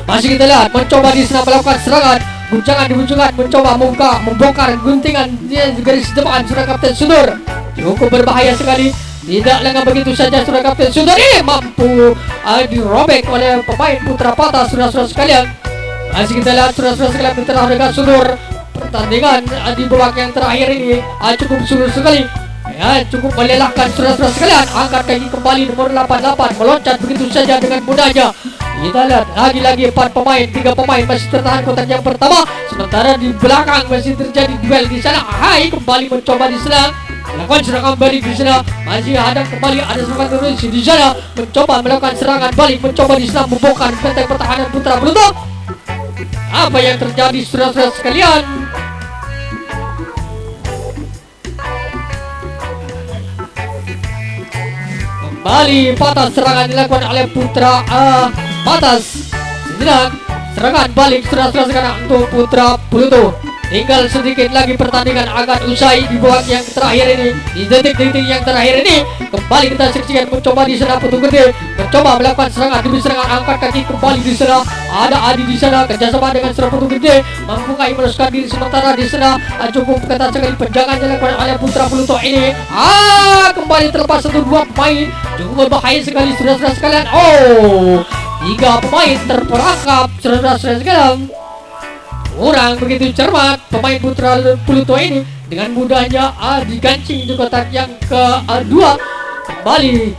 Masih kita lihat mencoba di sana melakukan serangan. Guncangan di guncangan mencoba membongkar guntingan di garis depan surah Kapten Sudor. Cukup berbahaya sekali. Tidak lengah begitu saja surah Kapten Sudor ini mampu dirobek oleh pemain Putra Patas saudara-saudara sekalian. Masih kita lihat saudara-saudara sekalian Mitra Olahraga Sudor. Pertandingan di babak yang terakhir ini cukup sulit sekali. Ya, cukup melelahkan saudara-saudara sekalian. Angkat kaki kembali nomor 88 meloncat begitu saja dengan mudahnya. Kita lihat lagi-lagi 4 pemain, 3 pemain masih tertahan kotak yang pertama. Sementara di belakang masih terjadi duel di sana. Kembali mencoba di sana. Melakukan serangan balik di sana. Masih hadang kembali ada serangan terus di sana. Mencoba melakukan serangan balik, mencoba di sana membongkar benteng pertahanan Putra Pluto. Apa yang terjadi saudara-saudara sekalian? kembali patah serangan dilakukan oleh Putra Patas. Serangan balik sudah sekarang untuk Putra Pluto. Tinggal sedikit lagi pertandingan akan usai di babak yang terakhir ini. Di detik-detik yang terakhir ini kembali kita saksikan mencoba di sana Putu Gede mencoba melakukan serangan demi serangan, angkat kaki kembali di sana. Ada Adi di sana kerjasama dengan serangan Putu Gede mampu meneruskan diri, sementara di sana cukup ketat sekali penjagaan dilakukan oleh Putra Pluto ini. Kembali terlepas 1-2 pemain, cukup berbahaya sekali saudara-saudara sekalian. 3 pemain terperangkap saudara-saudara sekalian. Kurang begitu cermat pemain Putra Pluto ini, dengan mudahnya digancing di kotak yang kedua. Kembali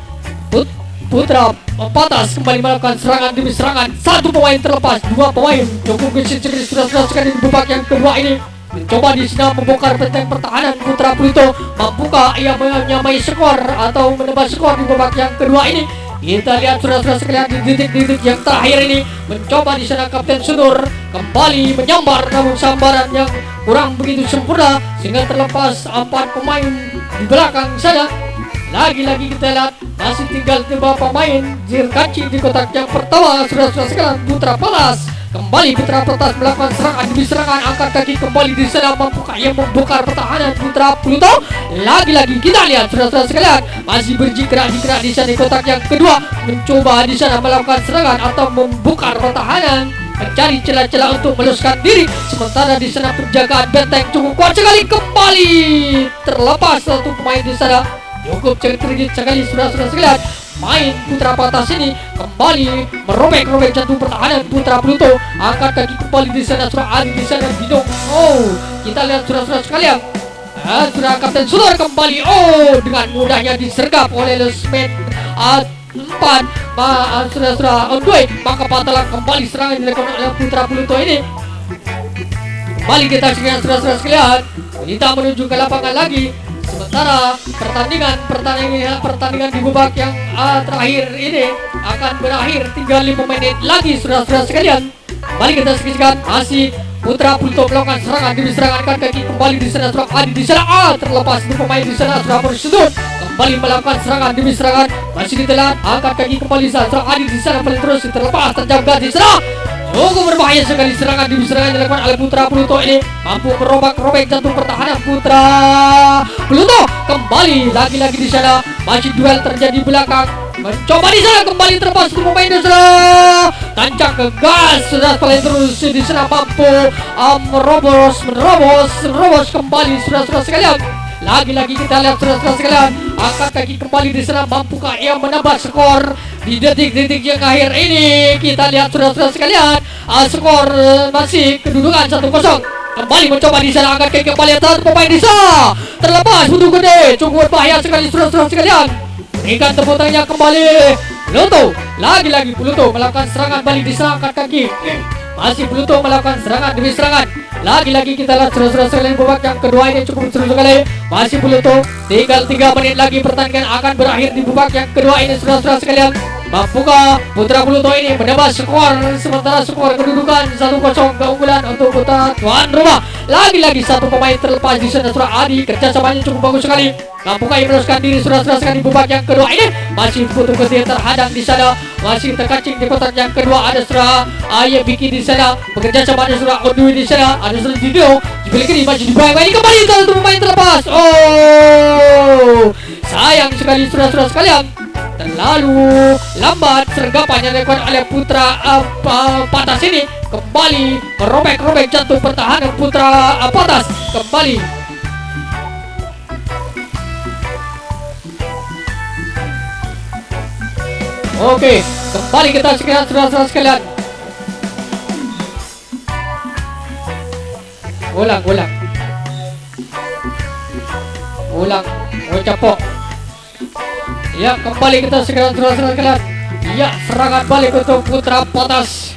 Putra Patas kembali melakukan serangan demi serangan, 1 pemain terlepas, 2 pemain cukup gesit sudah sekali di babak yang kedua ini. Mencoba di sini membongkar benteng pertahanan Putra Pluto. Mampukah ia menyamai skor atau menebas skor di babak yang kedua ini? Kita lihat saudara-saudara sekalian di detik-detik yang terakhir ini. Mencoba di sana Kapten Sunur kembali menyambar, namun sambaran yang kurang begitu sempurna sehingga terlepas 4 pemain di belakang sana. Lagi-lagi kita lihat masih tinggal 3 pemain dirkancing di kotak yang pertama saudara-saudara sekalian. Putra Patas kembali, Putra Patas melakukan serangan demi serangan, angkat kaki kembali di sana. Mampukah ia membongkar pertahanan Putra Pluto? Lagi-lagi kita lihat saudara-saudara sekalian masih berjingkrak di sana di kotak yang kedua, mencoba di sana melakukan serangan atau membongkar pertahanan, mencari celah-celah untuk meluskan diri, sementara di sana penjagaan benteng cukup kuat sekali. Kembali terlepas 1 pemain di sana, cukup cergit sekali saudara-saudara sekalian. Main Putra Patas ini kembali merobek-robek jantung pertahanan Putra Pluto, angkat kaki kembali di sana Surah Adi di sana Bidong. Kita lihat saudara-saudara sekalian, sudah Kapten Sunur kembali dengan mudahnya disergap oleh Lesmen 4 sudah on the way, maka patalan kembali serangan dilakukan oleh Putra Pluto ini. Kembali kita saksikan saudara-saudara sekalian, kita menuju ke lapangan lagi. Sementara pertandingan di babak yang terakhir ini akan berakhir, tinggal 5 menit lagi saudara-saudara sekalian. Kembali kita saksikan masih Putra Pluto melakukan serangan demi serangan, angkat kaki kembali di sana Surah Adi di sana. Terlepas 1 pemain di sana sudah bersudut, kembali melakukan serangan demi serangan, masih ditelan, angkat kaki kembali di sana Surah Adi di sana paling terus terlepas, terjaga di sana. Cukup berbahaya sekali serangan demi serangan dilakukan oleh Putra Pluto ini, mampu merobek jantung pertahanan Putra Pluto. Kembali lagi-lagi di sana masih duel terjadi belakang, mencoba di sana kembali terlepas 1 pemain di sana, tancap ke gas sudah paling terus di sana, mampu menerobos kembali saudara-saudara sekalian. Lagi-lagi kita lihat saudara-saudara sekalian, angkat kaki kembali di sana, mampukah ia menambah skor di detik-detik yang akhir ini? Kita lihat saudara-saudara sekalian, skor masih kedudukan 1-0. Kembali mencoba di sana, angkat kaki kembali atas 1 pemain di sana, terlepas Putu Gede, cukup berbahaya sekali saudara-saudara sekalian. Berikan tepuk tangannya kembali Pluto. Lagi-lagi Pluto melakukan serangan balik di sana, angkat kaki. Masih Pluto melakukan serangan demi serangan. Lagi-lagi kita lihat saudara-saudara sekalian, babak yang kedua ini cukup seru sekali. Masih Pluto, tinggal 3 menit lagi pertandingan akan berakhir di babak yang kedua ini saudara-saudara sekalian. Mampukah Putra Pluto ini menambah skor, sementara skor kedudukan 1-0 keunggulan untuk Putra tuan rumah. Lagi-lagi 1 pemain terlepas di sana Surah Adi, kerjasamanya cukup bagus sekali. Mampukah meneruskan diri saudara-saudara sekalian di babak yang kedua ini? Masih Putu Gede terhadang di sana, masih terkacing di kotak yang kedua. Ada Surah Ayah Biki di sana, bekerja sama ada Surah Ondui di sana, ada Surah Didio dibeli masih dibayang kembali 1 pemain terlepas. Sayang sekali saudara-saudara sekalian, terlalu lambat sergapan yang dilakukan oleh Putra Patas ini. Kembali merobek-robek jantung pertahanan Putra Patas. Kembali Oke, kembali kita saudara-saudara sekalian. Ulang, capok. Ya, kembali kita saudara-saudara sekalian. Ya, serangan balik untuk Putra Patas.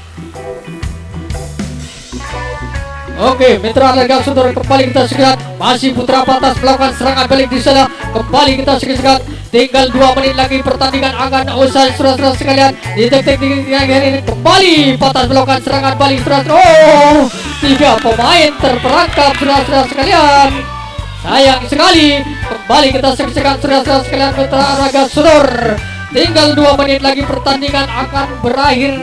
Oke, Mitra Lega Sundur kembali kita saksikan. Masih Putra Patas melakukan serangan balik di sana. Kembali kita saksikan. Tinggal 2 menit lagi pertandingan akan usai saudara-saudara sekalian. Di detik-detik ini kembali Patas melakukan serangan balik saudara. 3 pemain terperangkap saudara-saudara sekalian. Sayang sekali. Kembali kita saksikan saudara-saudara sekalian, Mitra Lega Sundur Tinggal 2 menit lagi pertandingan akan berakhir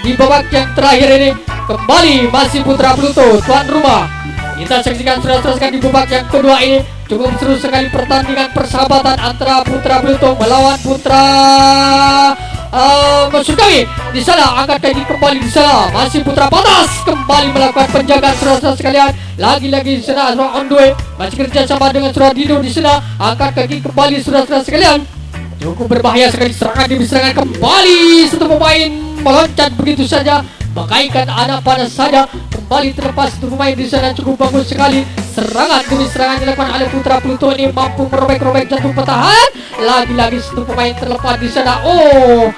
di babak yang terakhir ini. Kembali masih Putra Pluto tuan rumah. Kita saksikan saudara-saudara di babak yang kedua ini. Cukup seru sekali pertandingan persahabatan antara Putra Pluto melawan Putra maksud kami di sana. Angkat kaki kembali di sana. Masih Putra Patas kembali melakukan penjagaan saudara-saudara sekalian. Lagi-lagi di sana Azra on the way. Masih kerja sama dengan Saudara Dino di sana. Angkat kaki kembali saudara-saudara sekalian. Cukup berbahaya sekali serangan demi serangan kembali. Satu pemain meloncat begitu saja bagaikan anak panas saja. Kembali terlepas satu pemain di sana. Cukup bagus sekali serangan demi serangan dilakukan oleh Putra Pluto ini, mampu merobek-robek jantung pertahanan. Lagi-lagi satu pemain terlepas di sana. Oh,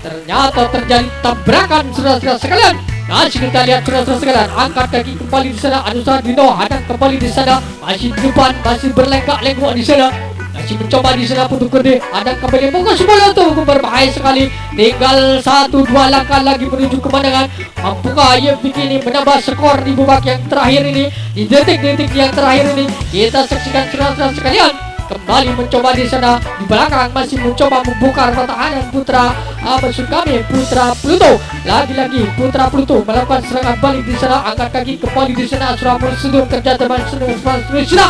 ternyata terjadi tabrakan saudara-saudara sekalian. Masih kita lihat saudara-saudara sekalian. Angkat kaki kembali di sana. Saudara Dino hadang kembali di sana. Masih di depan, masih berlenggak-lenggok di sana. Masih mencoba di sana Putu Gede. Ada kembali fokus bola itu berbahaya sekali. Tinggal 1-2 langkah lagi menuju kemenangan. Mampukah ia begini menambah skor di babak yang terakhir ini, di detik-detik yang terakhir ini? Kita saksikan saudara-saudara sekalian. Kembali mencoba di sana. Di belakang masih mencoba membuka pertahanan Putra maksud kami Putra Pluto. Lagi-lagi Putra Pluto melakukan serangan balik di sana. Angkat kaki kembali di sana. Surah prosedur kerja teman sudah.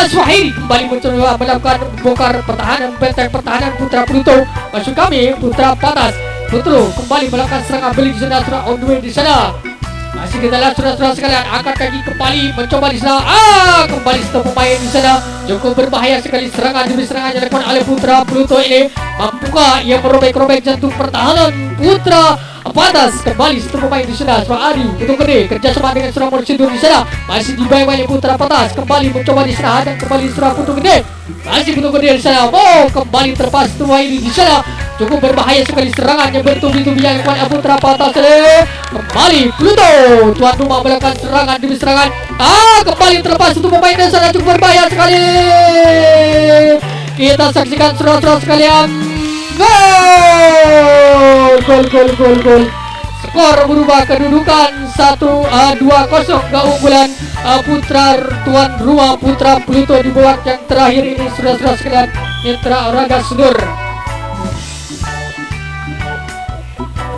Swahili kembali mencoba melakukan bongkar pertahanan benteng pertahanan Putra Pluto. Maksud kami Putra Patas. Putro kembali melakukan serangan balik di sana. Surah on the way di sana. Masih kita lihat saudara-saudara sekalian. Angkat kaki kembali mencoba di sana. Kembali satu pemain di sana. Cukup berbahaya sekali serangan demi serangan yang dilakukan oleh Putra Pluto ini. Mampukah ia merobek-robek jantung pertahanan Putra Patas? Kembali satu pemain di sana. Surah Adi Putu Gede kerjasama dengan Surah Morsidur di sana. Masih dibayang oleh Putra Patas. Kembali mencoba di sana dan kembali Surah Putu Gede. Masih Putu Gede di sana. Kembali terpas semua ini di sana. Cukup berbahaya sekali serangan yang bertubi-tubi yang dilakukan Putra Patas ini. Kembali Pluto tuan rumah melakukan serangan demi serangan. Kembali terlepas satu pemain di sana. Cukup berbahaya sekali. Kita saksikan saudara-saudara sekalian. Gol. Skor berubah kedudukan 2-0 keunggulan Putra tuan rumah Putra Pluto di babak yang terakhir ini saudara-saudara sekalian. Mitra Raga Sudur.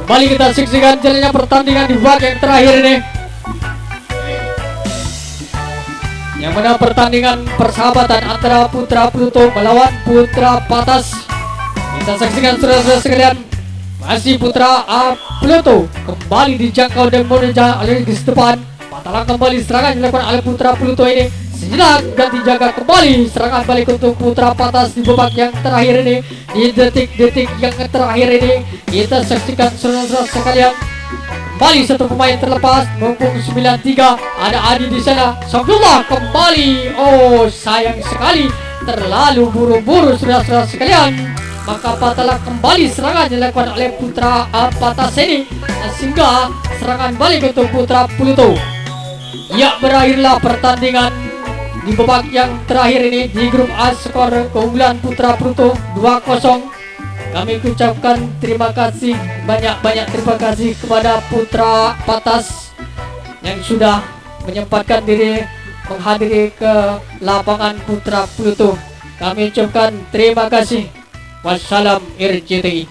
Kembali kita saksikan jalannya pertandingan di babak yang terakhir ini, yang mana pertandingan persahabatan antara Putra Pluto melawan Putra Patas. Kita saksikan saudara-saudara sekalian. Masih Putra Pluto kembali dijangkau dan menuju oleh depan. Patalan kembali serangan dilakukan oleh Putra Pluto ini. Sejenak ganti jaga kembali serangan balik untuk Putra Patas di babak yang terakhir ini. Di detik-detik yang terakhir ini kita saksikan saudara-saudara sekalian. Kembali satu pemain terlepas, mumpung 93 ada Adi di sana. Sabdullah kembali. Sayang sekali terlalu buru-buru saudara-saudara sekalian. Maka Patalan kembali serangan dilakukan oleh Putra Patas ini, sehingga serangan balik untuk Putra Pluto. Ya, berakhirlah pertandingan di babak yang terakhir ini di grup A. Skor keunggulan Putra Pluto 2-0. Kami ucapkan terima kasih, banyak-banyak terima kasih kepada Putra Patas yang sudah menyempatkan diri menghadiri ke lapangan Putra Pluto. Kami ucapkan terima kasih. Wassalam RCTI.